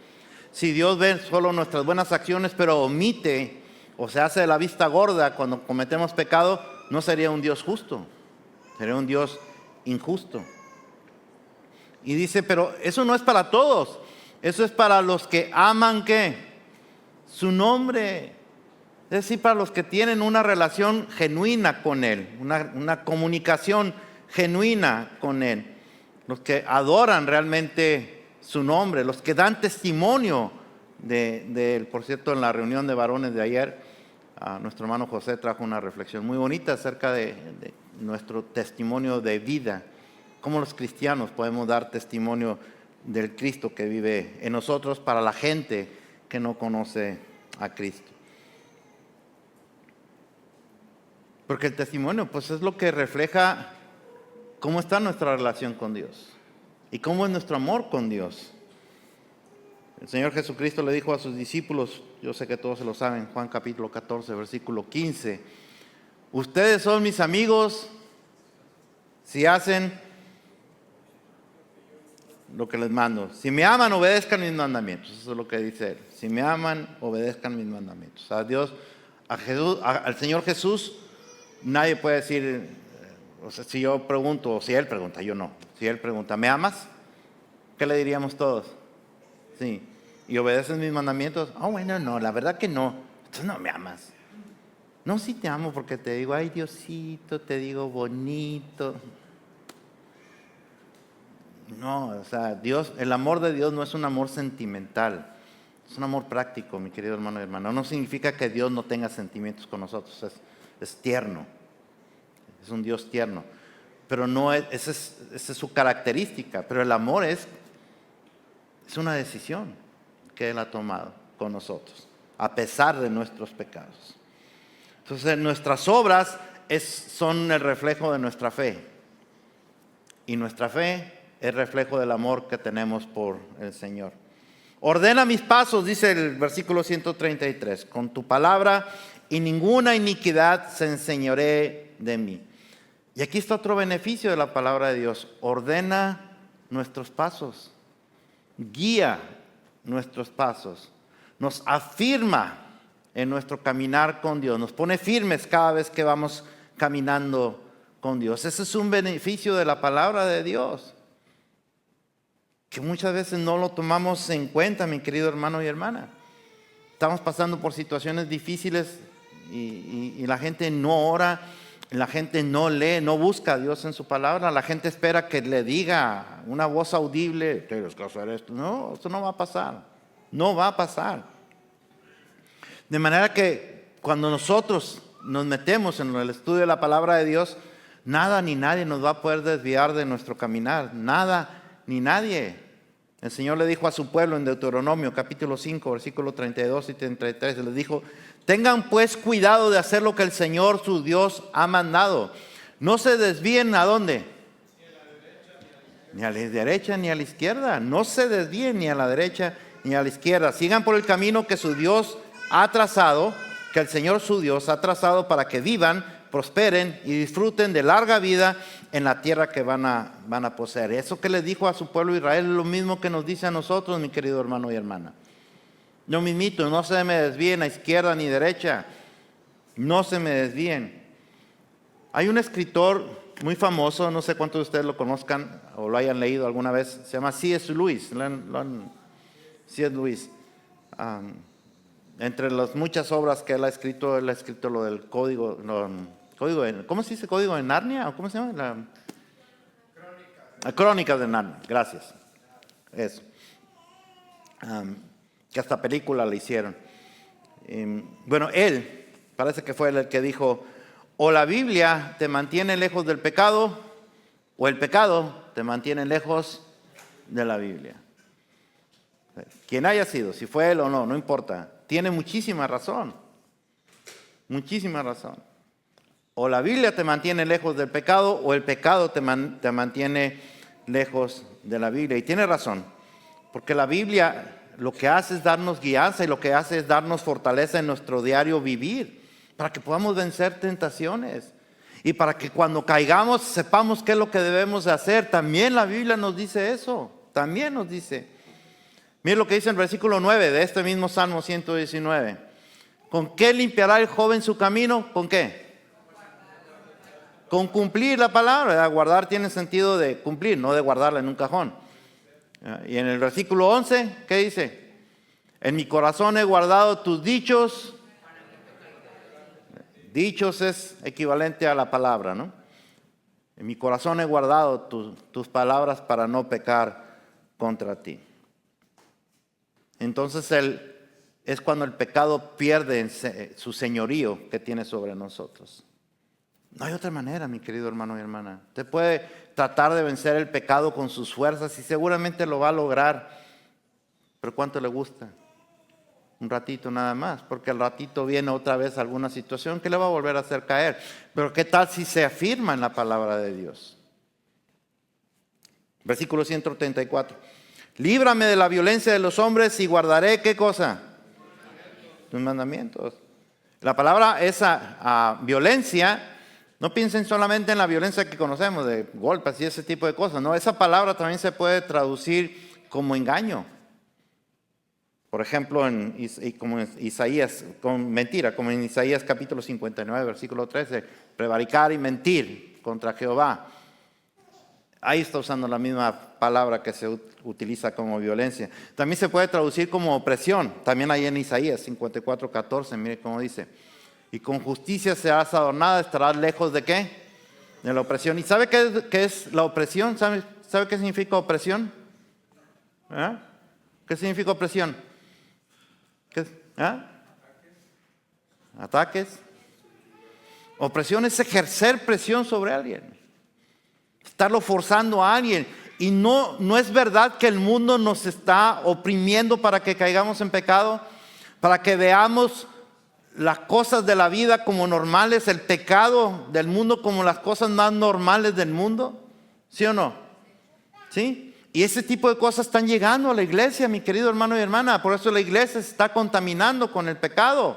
Si Dios ve solo nuestras buenas acciones, pero omite o se hace de la vista gorda cuando cometemos pecado, no sería un Dios justo, sería un Dios injusto. Y dice, pero eso no es para todos, eso es para los que aman, ¿qué? Su nombre. Es decir, para los que tienen una relación genuina con Él, una comunicación genuina con Él, los que adoran realmente su nombre, los que dan testimonio de Él. Por cierto, en la reunión de varones de ayer, nuestro hermano José trajo una reflexión muy bonita acerca de nuestro testimonio de vida, cómo los cristianos podemos dar testimonio del Cristo que vive en nosotros para la gente que no conoce a Cristo. Porque el testimonio pues es lo que refleja cómo está nuestra relación con Dios y cómo es nuestro amor con Dios. El Señor Jesucristo le dijo a sus discípulos, yo sé que todos se lo saben, Juan capítulo 14, versículo 15, ustedes son mis amigos si hacen lo que les mando. Si me aman, obedezcan mis mandamientos. Eso es lo que dice Él. Si me aman, obedezcan mis mandamientos. A Dios, a Jesús, al Señor Jesús, nadie puede decir, o sea, si yo pregunto, o si Él pregunta, yo no. Si Él pregunta, ¿me amas? ¿Qué le diríamos todos? Sí. ¿Y obedeces mis mandamientos? Bueno, no, la verdad que no. Entonces no me amas. No, sí te amo porque te digo, ay Diosito, te digo bonito. No, o sea, Dios, el amor de Dios no es un amor sentimental. Es un amor práctico, mi querido hermano y hermana. No significa que Dios no tenga sentimientos con nosotros. Es tierno. Es un Dios tierno. Pero no es, esa es su característica. Pero el amor es una decisión que Él ha tomado con nosotros, a pesar de nuestros pecados. Entonces, nuestras obras son el reflejo de nuestra fe. Y nuestra fe es reflejo del amor que tenemos por el Señor. Ordena mis pasos, dice el versículo 133, con tu palabra y ninguna iniquidad se enseñoree de mí. Y aquí está otro beneficio de la palabra de Dios. Ordena nuestros pasos, guía nuestros pasos, nos afirma en nuestro caminar con Dios, nos pone firmes cada vez que vamos caminando con Dios. Ese es un beneficio de la palabra de Dios, que muchas veces no lo tomamos en cuenta, mi querido hermano y hermana. Estamos pasando por situaciones difíciles y la gente no ora, la gente no lee, no busca a Dios en su palabra. La gente espera que le diga una voz audible, tienes que hacer esto. No, eso no va a pasar. No va a pasar. De manera que cuando nosotros nos metemos en el estudio de la palabra de Dios, nada ni nadie nos va a poder desviar de nuestro caminar. Nada ni nadie. El Señor le dijo a su pueblo en Deuteronomio capítulo 5, versículos 32 y 33, les dijo, tengan pues cuidado de hacer lo que el Señor su Dios ha mandado. No se desvíen ¿a dónde? Ni a la derecha ni a la izquierda. No se desvíen ni a la derecha ni a la izquierda. Sigan por el camino que su Dios ha trazado, que el Señor su Dios ha trazado para que vivan, prosperen y disfruten de larga vida en la tierra que van a poseer. Eso que le dijo a su pueblo Israel es lo mismo que nos dice a nosotros, mi querido hermano y hermana. Yo mismito, no se me desvíen a izquierda ni derecha, no se me desvíen. Hay un escritor muy famoso, no sé cuántos de ustedes lo conozcan o lo hayan leído alguna vez, se llama C.S. Lewis. C.S. Lewis. Entre las muchas obras que él ha escrito lo del código, ¿cómo se dice? ¿Código de Narnia? ¿O cómo se llama? Crónicas de Narnia, gracias. Eso. que hasta película le hicieron. Bueno, él, parece que fue el que dijo, o la Biblia te mantiene lejos del pecado, o el pecado te mantiene lejos de la Biblia. Quien haya sido, si fue él o no, no importa. Tiene muchísima razón. Muchísima razón. O la Biblia te mantiene lejos del pecado, o el pecado te mantiene lejos de la Biblia. Y tiene razón, porque la Biblia lo que hace es darnos guianza y lo que hace es darnos fortaleza en nuestro diario vivir, para que podamos vencer tentaciones y para que cuando caigamos sepamos qué es lo que debemos de hacer. También la Biblia nos dice eso, también nos dice. Mire lo que dice en el versículo 9 de este mismo Salmo 119. ¿Con qué limpiará el joven su camino? ¿Con qué? Con cumplir la palabra. ¿Verdad? Guardar tiene sentido de cumplir, no de guardarla en un cajón. Y en el versículo 11, ¿qué dice? En mi corazón he guardado tus dichos. Dichos es equivalente a la palabra, ¿no? En mi corazón he guardado tus palabras para no pecar contra ti. Entonces es cuando el pecado pierde su señorío que tiene sobre nosotros. No hay otra manera, mi querido hermano y hermana. Usted puede tratar de vencer el pecado con sus fuerzas y seguramente lo va a lograr. Pero ¿cuánto le gusta? Un ratito nada más, porque al ratito viene otra vez alguna situación que le va a volver a hacer caer. Pero ¿qué tal si se afirma en la palabra de Dios? Versículo 134. Líbrame de la violencia de los hombres y guardaré, ¿qué cosa? Tus mandamientos. La palabra esa violencia, no piensen solamente en la violencia que conocemos, de golpes y ese tipo de cosas. No, esa palabra también se puede traducir como engaño. Por ejemplo, como en Isaías, con mentira, como en Isaías capítulo 59, versículo 13, prevaricar y mentir contra Jehová. Ahí está usando la misma palabra que se utiliza como violencia. También se puede traducir como opresión. También ahí en Isaías 54, 14, mire cómo dice. Y con justicia serás adornada, estarás lejos de ¿qué? De la opresión. ¿Y sabe qué es la opresión? ¿Sabe qué significa opresión? ¿Eh? ¿Qué significa opresión? Ataques. Opresión es ejercer presión sobre alguien. Estarlo forzando a alguien. Y no es verdad que el mundo nos está oprimiendo para que caigamos en pecado, para que veamos las cosas de la vida como normales, el pecado del mundo como las cosas más normales del mundo. ¿Sí o no? ¿Sí? Y ese tipo de cosas están llegando a la iglesia, mi querido hermano y hermana. Por eso la iglesia se está contaminando con el pecado.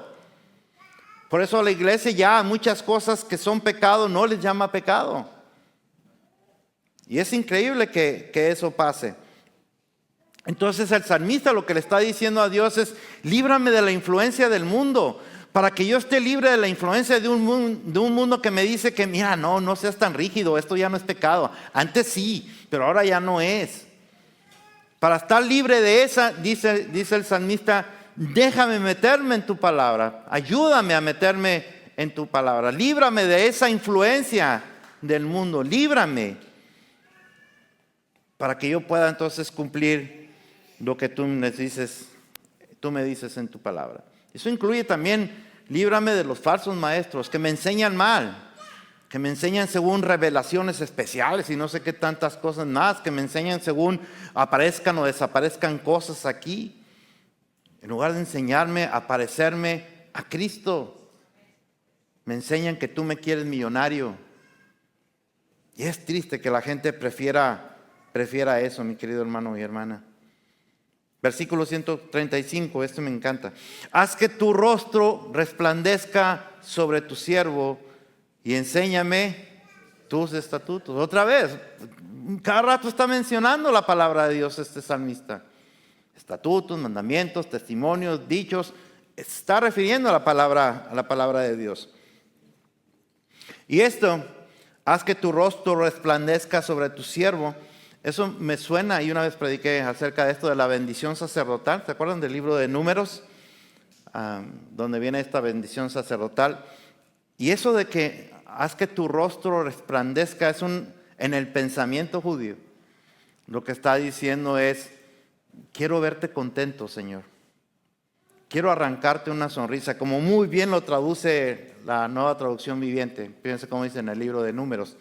Por eso la iglesia ya muchas cosas que son pecado no les llama pecado. Y es increíble que eso pase. Entonces el salmista lo que le está diciendo a Dios es: líbrame de la influencia del mundo, para que yo esté libre de la influencia de un mundo que me dice que mira, no seas tan rígido, esto ya no es pecado. Antes sí, pero ahora ya no es. Para estar libre de esa, dice el salmista, déjame meterme en tu palabra, ayúdame a meterme en tu palabra, líbrame de esa influencia del mundo, líbrame, para que yo pueda entonces cumplir lo que tú me dices en tu palabra. Eso incluye también, líbrame de los falsos maestros que me enseñan mal, que me enseñan según revelaciones especiales y no sé qué tantas cosas más, que me enseñan según aparezcan o desaparezcan cosas aquí, en lugar de enseñarme a parecerme a Cristo. Me enseñan que tú me quieres millonario. Y es triste que la gente prefiera eso, mi querido hermano y hermana. Versículo 135, este me encanta. Haz que tu rostro resplandezca sobre tu siervo y enséñame tus estatutos. Otra vez, cada rato está mencionando la palabra de Dios este salmista. Estatutos, mandamientos, testimonios, dichos. Está refiriendo a la palabra de Dios. Y esto, haz que tu rostro resplandezca sobre tu siervo. Eso me suena, y una vez prediqué acerca de esto de la bendición sacerdotal. ¿Se acuerdan del libro de Números? Donde viene esta bendición sacerdotal. Y eso de que haz que tu rostro resplandezca es en el pensamiento judío. Lo que está diciendo es: quiero verte contento, Señor. quiero arrancarte una sonrisa, como muy bien lo traduce la Nueva Traducción Viviente. Fíjense cómo dice en el libro de Números,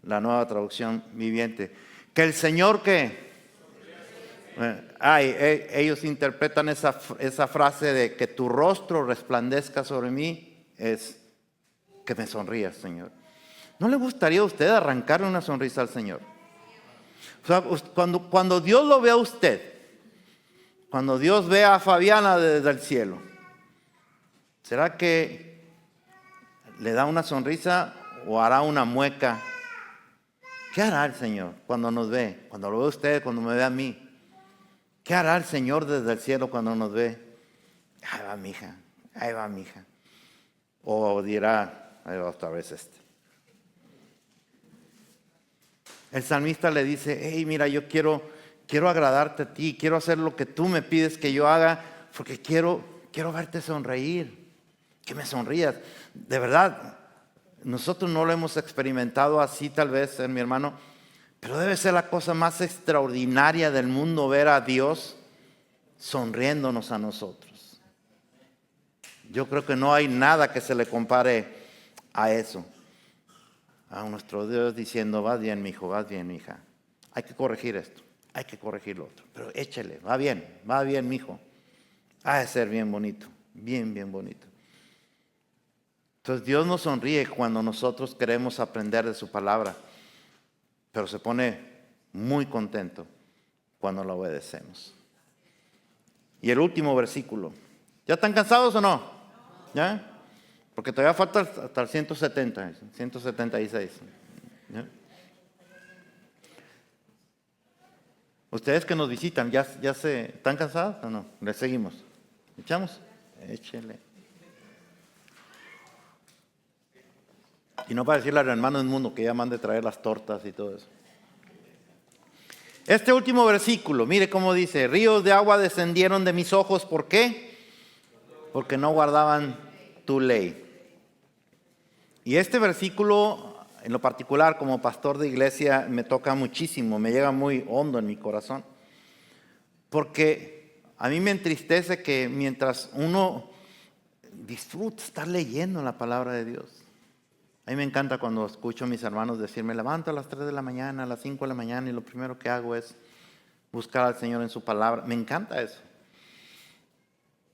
la Nueva Traducción Viviente. Que el Señor que... ellos interpretan esa frase de que tu rostro resplandezca sobre mí, es que me sonrías, Señor. ¿No le gustaría a usted arrancarle una sonrisa al Señor? O sea, cuando Dios lo ve a usted, cuando Dios ve a Fabiana desde el cielo, ¿será que le da una sonrisa o hará una mueca? ¿Qué hará el Señor cuando nos ve? Cuando lo ve a usted, cuando me ve a mí. ¿Qué hará el Señor desde el cielo cuando nos ve? Ahí va mi hija, ahí va mi hija. O dirá, ahí va otra vez este. El salmista le dice, hey, mira, yo quiero agradarte a ti, quiero hacer lo que tú me pides que yo haga, porque quiero verte sonreír, que me sonrías. De verdad, nosotros no lo hemos experimentado así tal vez, mi hermano, pero debe ser la cosa más extraordinaria del mundo ver a Dios sonriéndonos a nosotros. Yo creo que no hay nada que se le compare a eso. A nuestro Dios diciendo, vas bien, mi hijo, vas bien, mi hija. Hay que corregir esto, hay que corregir lo otro. Pero échele, va bien, mi hijo. Ha de ser bien bonito, bien, bien bonito. Entonces Dios nos sonríe cuando nosotros queremos aprender de su palabra, pero se pone muy contento cuando la obedecemos. Y el último versículo. ¿Ya están cansados o no? ¿Ya? Porque todavía falta hasta el 170, 176. ¿Ya? Ustedes que nos visitan, ¿ya están cansados o no? ¿Les seguimos? ¿Echamos? Échele. Y no para decirle al hermano del mundo que ya mande traer las tortas y todo eso. Este último versículo, mire cómo dice, ríos de agua descendieron de mis ojos, ¿por qué? Porque no guardaban tu ley. Y este versículo, en lo particular, como pastor de iglesia, me toca muchísimo, me llega muy hondo en mi corazón. Porque a mí me entristece que mientras uno disfruta estar leyendo la palabra de Dios. A mí me encanta cuando escucho a mis hermanos decirme, levanto a las 3 de la mañana, a las 5 de la mañana, y lo primero que hago es buscar al Señor en su palabra. Me encanta eso.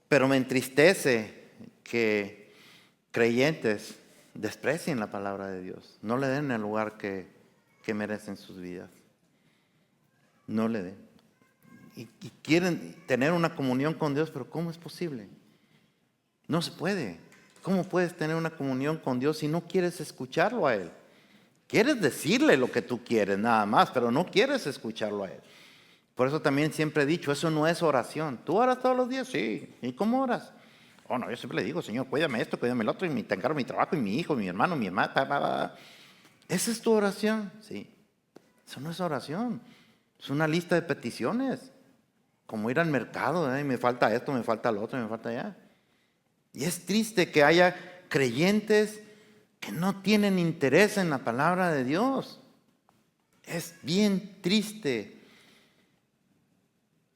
Pero me entristece que creyentes desprecien la palabra de Dios. No le den el lugar que merecen sus vidas. No le den. Y quieren tener una comunión con Dios, pero ¿cómo es posible? No se puede. ¿Cómo puedes tener una comunión con Dios si no quieres escucharlo a Él? Quieres decirle lo que tú quieres nada más, pero no quieres escucharlo a Él. Por eso también siempre he dicho, eso no es oración. ¿Tú oras todos los días? Sí. ¿Y cómo oras? Oh, no, yo siempre le digo, Señor, cuídame esto, cuídame el otro, y te encargo mi trabajo, y mi hijo, mi hermano, mi hermana. ¿Esa es tu oración? Sí. Eso no es oración. Es una lista de peticiones. Como ir al mercado, y me falta esto, me falta lo otro, me falta allá. Y es triste que haya creyentes que no tienen interés en la palabra de Dios. Es bien triste.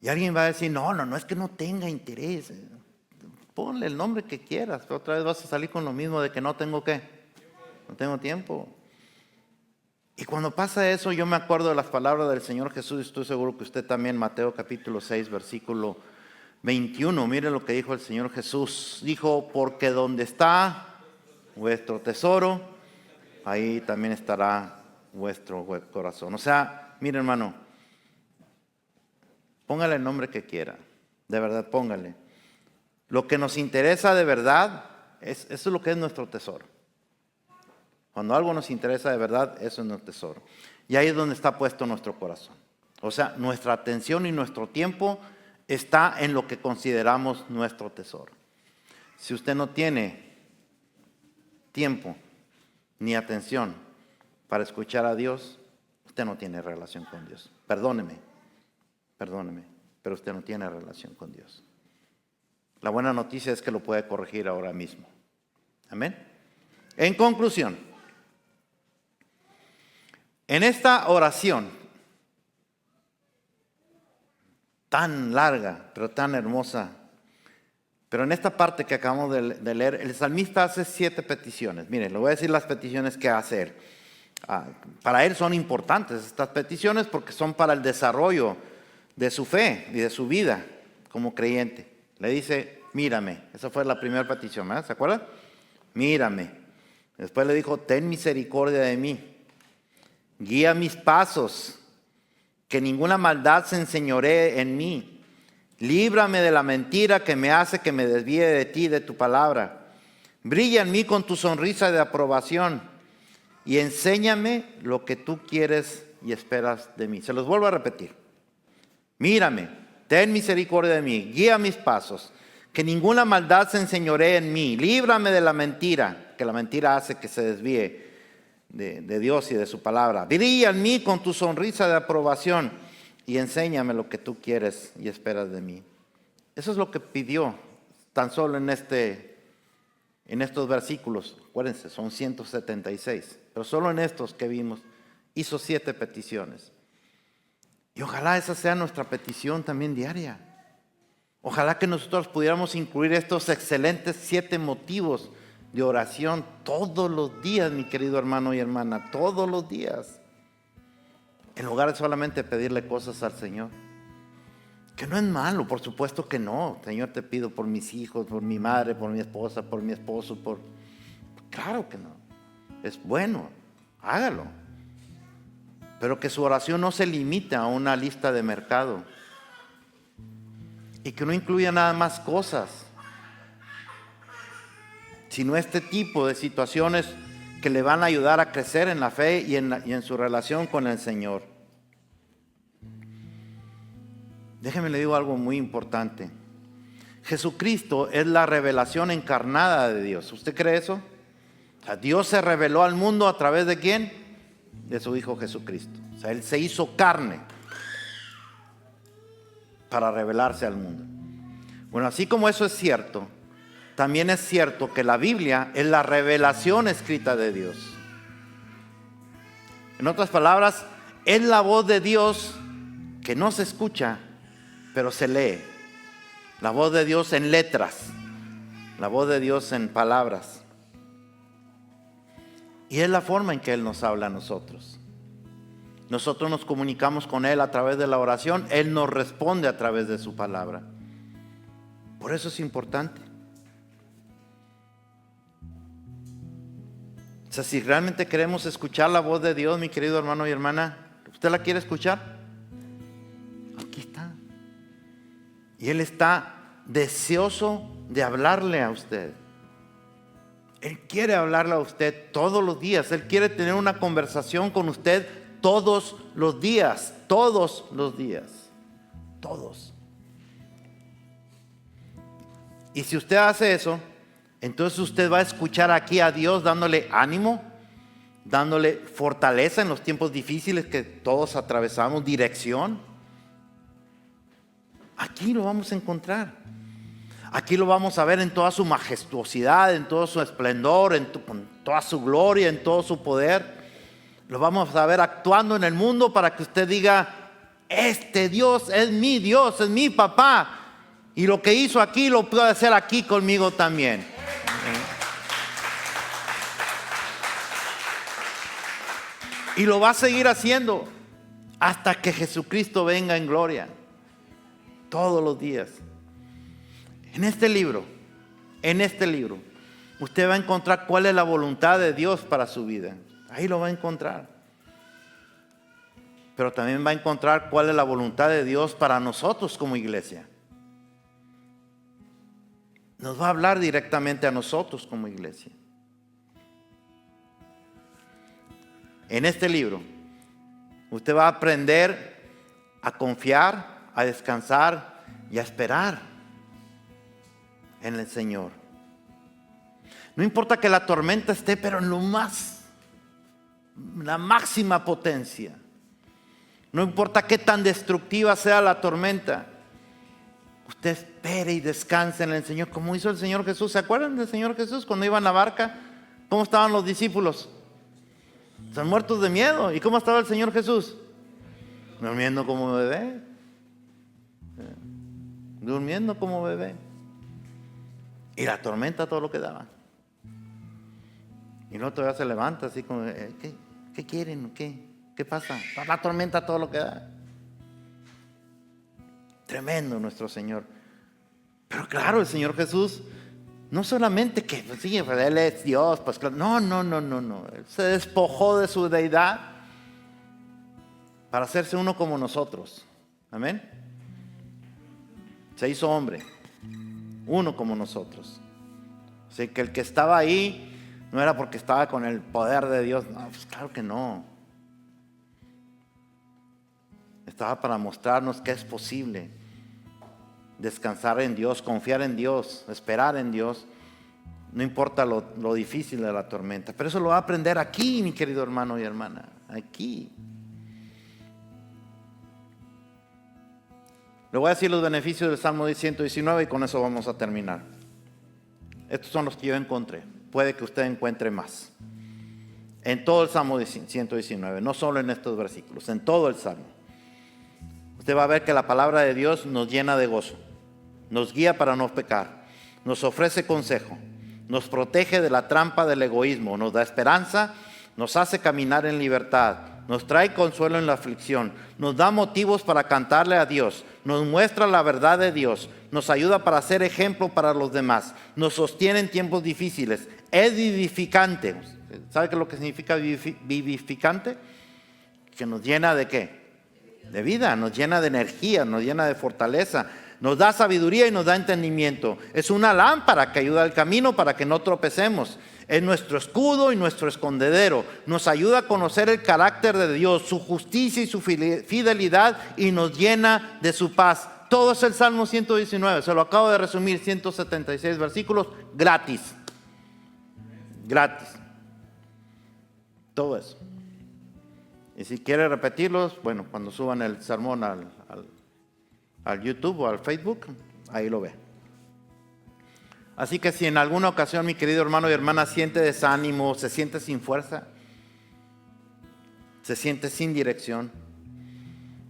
Y alguien va a decir, no, es que no tenga interés. Ponle el nombre que quieras, pero otra vez vas a salir con lo mismo de que no tengo ¿qué? No tengo tiempo. Y cuando pasa eso, yo me acuerdo de las palabras del Señor Jesús, estoy seguro que usted también, Mateo capítulo 6, versículo 21, mire lo que dijo el Señor Jesús. Dijo, porque donde está vuestro tesoro, ahí también estará vuestro corazón. O sea, mire hermano, póngale el nombre que quiera, de verdad póngale. Lo que nos interesa de verdad, eso es lo que es nuestro tesoro. Cuando algo nos interesa de verdad, eso es nuestro tesoro. Y ahí es donde está puesto nuestro corazón. O sea, nuestra atención y nuestro tiempo está en lo que consideramos nuestro tesoro. Si usted no tiene tiempo ni atención para escuchar a Dios, usted no tiene relación con Dios. Perdóneme, pero usted no tiene relación con Dios. La buena noticia es que lo puede corregir ahora mismo. Amén. En conclusión, en esta oración tan larga, pero tan hermosa, Pero en esta parte que acabamos de leer, el salmista hace 7 peticiones. Miren, le voy a decir las peticiones que hace él. Para él son importantes estas peticiones porque son para el desarrollo de su fe y de su vida como creyente. Le dice, mírame. Esa fue la primera petición, ¿verdad? ¿Se acuerdan? Mírame. Después le dijo, ten misericordia de mí. Guía mis pasos. Que ninguna maldad se enseñoree en mí. Líbrame de la mentira que me hace que me desvíe de ti, de tu palabra. Brilla en mí con tu sonrisa de aprobación y enséñame lo que tú quieres y esperas de mí. Se los vuelvo a repetir. Mírame, ten misericordia de mí, guía mis pasos, que ninguna maldad se enseñoree en mí. Líbrame de la mentira, que la mentira hace que se desvíe de Dios y de su palabra. Brilla en mí con tu sonrisa de aprobación y enséñame lo que tú quieres y esperas de mí. Eso es lo que pidió tan solo en estos versículos. Acuérdense, son 176. Pero solo en estos que vimos, hizo 7 peticiones. Y ojalá esa sea nuestra petición también diaria. Ojalá que nosotros pudiéramos incluir estos excelentes 7 motivos de oración todos los días, mi querido hermano y hermana, todos los días. En lugar de solamente pedirle cosas al Señor. Que no es malo, por supuesto que no. Señor, te pido por mis hijos, por mi madre, por mi esposa, por mi esposo, Claro que no. Es bueno, hágalo. Pero que su oración no se limite a una lista de mercado. Y que no incluya nada más cosas. Sino este tipo de situaciones que le van a ayudar a crecer en la fe y en su relación con el Señor. Déjeme le digo algo muy importante. Jesucristo es la revelación encarnada de Dios. ¿Usted cree eso? O sea, Dios se reveló al mundo a través de ¿quién? De su Hijo Jesucristo. O sea, Él se hizo carne para revelarse al mundo. Bueno, así como eso es cierto, también es cierto que la Biblia es la revelación escrita de Dios. En otras palabras, es la voz de Dios que no se escucha, pero se lee. La voz de Dios en letras, la voz de Dios en palabras. Y es la forma en que Él nos habla a nosotros. Nosotros nos comunicamos con Él a través de la oración, Él nos responde a través de su palabra. Por eso es importante. O sea, si realmente queremos escuchar la voz de Dios, mi querido hermano y hermana, ¿usted la quiere escuchar? Aquí está. Y Él está deseoso de hablarle a usted. Él quiere hablarle a usted todos los días. Él quiere tener una conversación con usted todos los días. Todos los días. Todos. Y si usted hace eso, entonces usted va a escuchar aquí a Dios dándole ánimo, dándole fortaleza en los tiempos difíciles que todos atravesamos, dirección. Aquí lo vamos a encontrar. Aquí lo vamos a ver en toda su majestuosidad, en todo su esplendor, con toda su gloria, en todo su poder. Lo vamos a ver actuando en el mundo para que usted diga, este Dios, es mi papá. Y lo que hizo aquí lo puede hacer aquí conmigo también. Y lo va a seguir haciendo hasta que Jesucristo venga en gloria. Todos los días. En este libro, usted va a encontrar cuál es la voluntad de Dios para su vida. Ahí lo va a encontrar. Pero también va a encontrar cuál es la voluntad de Dios para nosotros como iglesia. Nos va a hablar directamente a nosotros como iglesia. En este libro, usted va a aprender a confiar, a descansar y a esperar en el Señor. No importa que la tormenta esté, pero en la máxima potencia. No importa qué tan destructiva sea la tormenta. Usted espere y descanse en el Señor, como hizo el Señor Jesús. ¿Se acuerdan del Señor Jesús cuando iba en la barca? ¿Cómo estaban los discípulos? Están muertos de miedo. ¿Y cómo estaba el Señor Jesús? Durmiendo como bebé. Durmiendo como bebé. Y la tormenta todo lo que daba. Y luego todavía se levanta así como, ¿qué quieren? ¿Qué pasa? La tormenta todo lo que da. Tremendo nuestro Señor. Pero claro, el Señor Jesús, no solamente que, pues sí, Él es Dios, pues claro, no. Él se despojó de su deidad para hacerse uno como nosotros. Amén. Se hizo hombre, uno como nosotros. Así que el que estaba ahí no era porque estaba con el poder de Dios. No, pues claro que no. Estaba para mostrarnos que es posible descansar en Dios, confiar en Dios, esperar en Dios. No importa lo difícil de la tormenta. Pero eso lo va a aprender aquí, mi querido hermano y hermana. Aquí. Le voy a decir los beneficios del Salmo 119 y con eso vamos a terminar. Estos son los que yo encontré. Puede que usted encuentre más. En todo el Salmo 119, no solo en estos versículos, en todo el Salmo. Usted va a ver que la palabra de Dios nos llena de gozo, nos guía para no pecar, nos ofrece consejo, nos protege de la trampa del egoísmo, nos da esperanza, nos hace caminar en libertad, nos trae consuelo en la aflicción, nos da motivos para cantarle a Dios, nos muestra la verdad de Dios, nos ayuda para ser ejemplo para los demás, nos sostiene en tiempos difíciles, es vivificante. ¿Sabe qué es lo que significa vivificante? Que nos llena de ¿qué? De vida, nos llena de energía, nos llena de fortaleza, nos da sabiduría y nos da entendimiento. Es una lámpara que ayuda al camino para que no tropecemos. Es nuestro escudo y nuestro escondedero. Nos ayuda a conocer el carácter de Dios, su justicia y su fidelidad, y nos llena de su paz. Todo es el Salmo 119. Se lo acabo de resumir, 176 versículos, gratis. Gratis. Todo eso. Y si quiere repetirlos, bueno, cuando suban el sermón al YouTube o al Facebook, ahí lo ve. Así que si en alguna ocasión, mi querido hermano y hermana, siente desánimo, se siente sin fuerza, se siente sin dirección,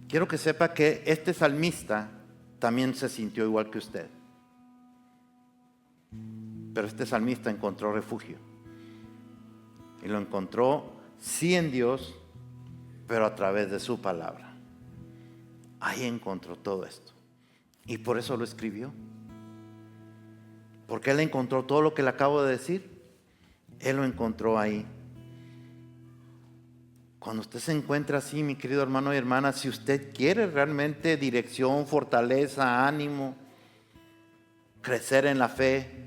quiero que sepa que este salmista también se sintió igual que usted. Pero este salmista encontró refugio. Y lo encontró sí en Dios, pero a través de su palabra. Ahí encontró todo esto. Y por eso lo escribió. Porque él encontró todo lo que le acabo de decir. Él lo encontró ahí. Cuando usted se encuentra así, mi querido hermano y hermana, si usted quiere realmente dirección, fortaleza, ánimo, crecer en la fe,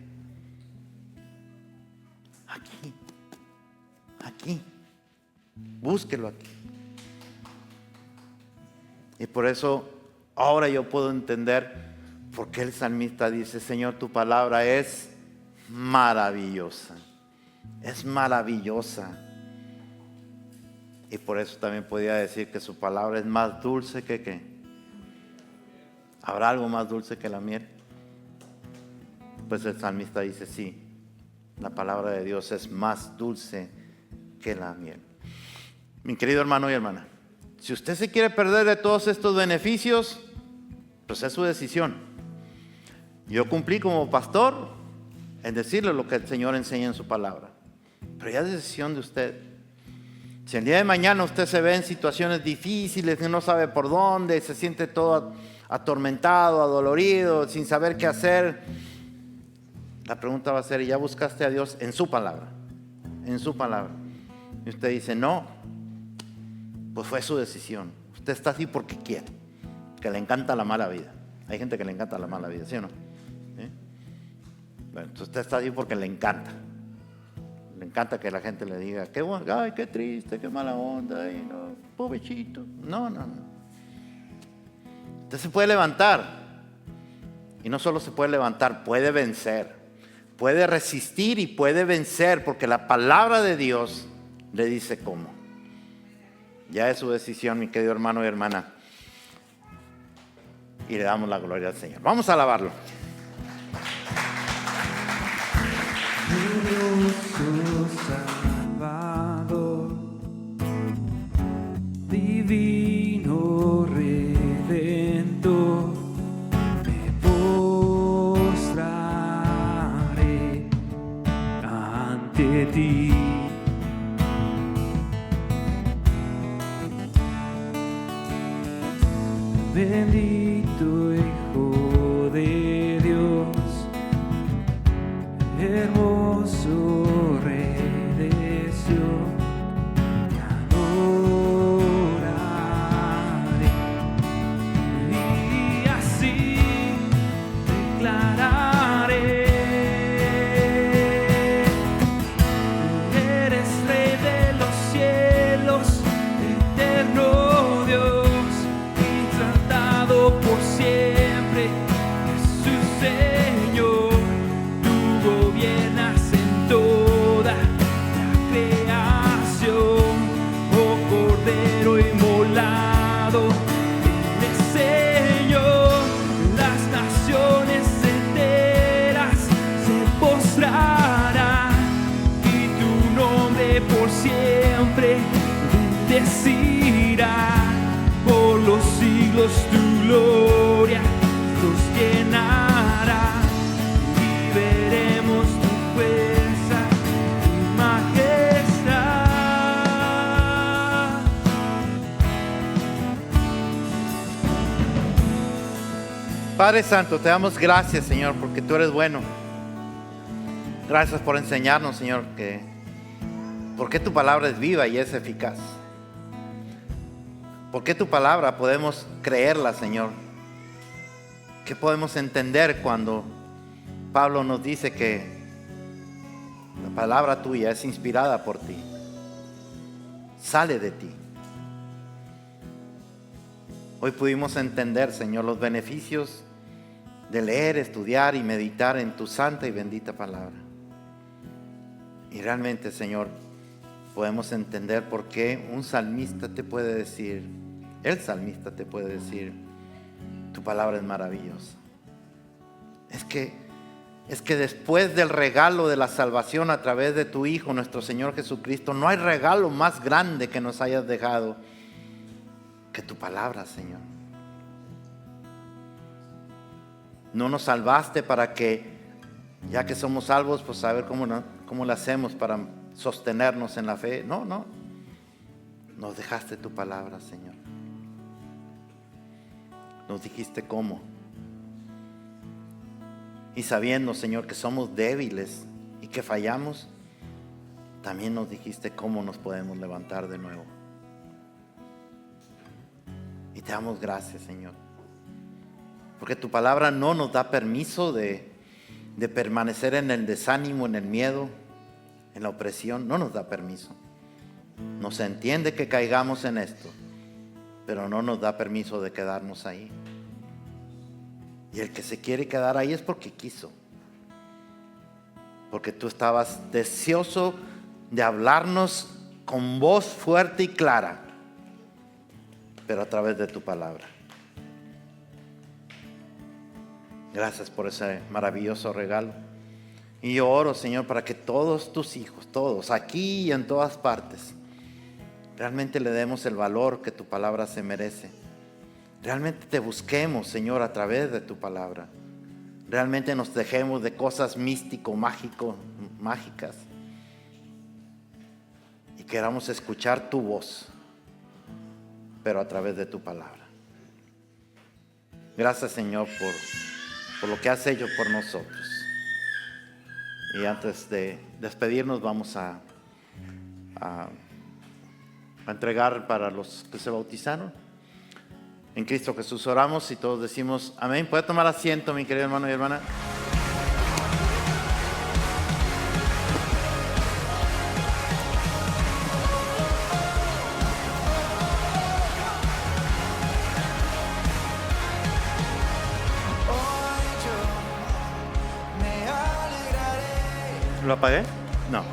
aquí, búsquelo aquí. Y por eso ahora yo puedo entender por qué el salmista dice: Señor, tu palabra es maravillosa, es maravillosa. Y por eso también podía decir que su palabra es más dulce que ¿qué? ¿Habrá algo más dulce que la miel? Pues el salmista dice: sí, la palabra de Dios es más dulce que la miel. Mi querido hermano y hermana, si usted se quiere perder de todos estos beneficios, pues es su decisión. Yo cumplí como pastor en decirle lo que el Señor enseña en su palabra, pero ya es decisión de usted. Si el día de mañana usted se ve en situaciones difíciles y no sabe por dónde, se siente todo atormentado, adolorido, sin saber qué hacer, la pregunta va a ser: ¿y ya buscaste a Dios en su palabra? En su palabra. Y usted dice: no, pues fue su decisión. Usted está así porque quiere, que le encanta la mala vida. Hay gente que le encanta la mala vida, ¿sí o no? ¿Sí? Bueno, entonces usted está así porque le encanta. Le encanta que la gente le diga: qué bueno, ay, qué triste, qué mala onda, ay, no, pobrecito. No. Usted se puede levantar. Y no solo se puede levantar, puede vencer. Puede resistir y puede vencer, porque la palabra de Dios le dice cómo. Ya es su decisión, mi querido hermano y hermana. Y le damos la gloria al Señor. Vamos a alabarlo. Salvador, divino Redentor, me postraré bendito Hijo de Dios, hermoso Rey de Sion, te adoraré y así declararé: eres Rey de los cielos, eterno Dios, exaltado por siempre, Jesús Señor. Tú gobiernas en toda la creación, oh Cordero inmolado, eres Señor. Las naciones enteras se postrarán y tu nombre por siempre bendecirá. Por los siglos tu gloria nos llenará y veremos tu fuerza y majestad. Padre Santo, te damos gracias, Señor, porque tú eres bueno. Gracias por enseñarnos, Señor, porque tu palabra es viva y es eficaz. Porque tu palabra podemos creerla, Señor. ¿Qué podemos entender cuando Pablo nos dice que la palabra tuya es inspirada por ti? Sale de ti. Hoy pudimos entender, Señor, los beneficios de leer, estudiar y meditar en tu santa y bendita palabra. Y realmente, Señor, podemos entender por qué un salmista te puede decir, el salmista te puede decir, tu palabra es maravillosa. Es que después del regalo de la salvación a través de tu Hijo, nuestro Señor Jesucristo, no hay regalo más grande que nos hayas dejado que tu palabra, Señor. No nos salvaste para que, ya que somos salvos, pues saber cómo lo hacemos para sostenernos en la fe. No. Nos dejaste tu palabra, Señor. Nos dijiste cómo. Y sabiendo, Señor, que somos débiles y que fallamos, también nos dijiste cómo nos podemos levantar de nuevo. Y te damos gracias, Señor, porque tu palabra no nos da permiso de permanecer en el desánimo, en el miedo, en la opresión. No nos da permiso. Nos entiende que caigamos en esto, pero no nos da permiso de quedarnos ahí. Y el que se quiere quedar ahí es porque quiso, porque tú estabas deseoso de hablarnos con voz fuerte y clara, pero a través de tu palabra. Gracias por ese maravilloso regalo. Y yo oro, Señor, para que todos tus hijos, todos, aquí y en todas partes, realmente le demos el valor que tu palabra se merece. Realmente te busquemos, Señor, a través de tu palabra. Realmente nos dejemos de cosas mágicas. Y queramos escuchar tu voz, pero a través de tu palabra. Gracias, Señor, por lo que has hecho por nosotros. Y antes de despedirnos, vamos a entregar para los que se bautizaron. En Cristo Jesús oramos y todos decimos amén. ¿Puede tomar asiento, mi querido hermano y hermana? ¿Lo apagué? No.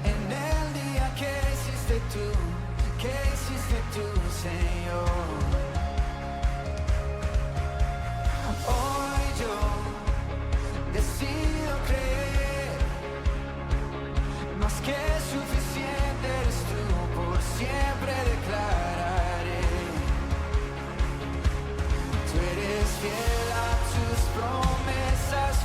En el día que hiciste tú, Señor. Hoy yo decido creer, más que suficiente eres tú, por siempre declararé. Tú eres fiel a tus promesas,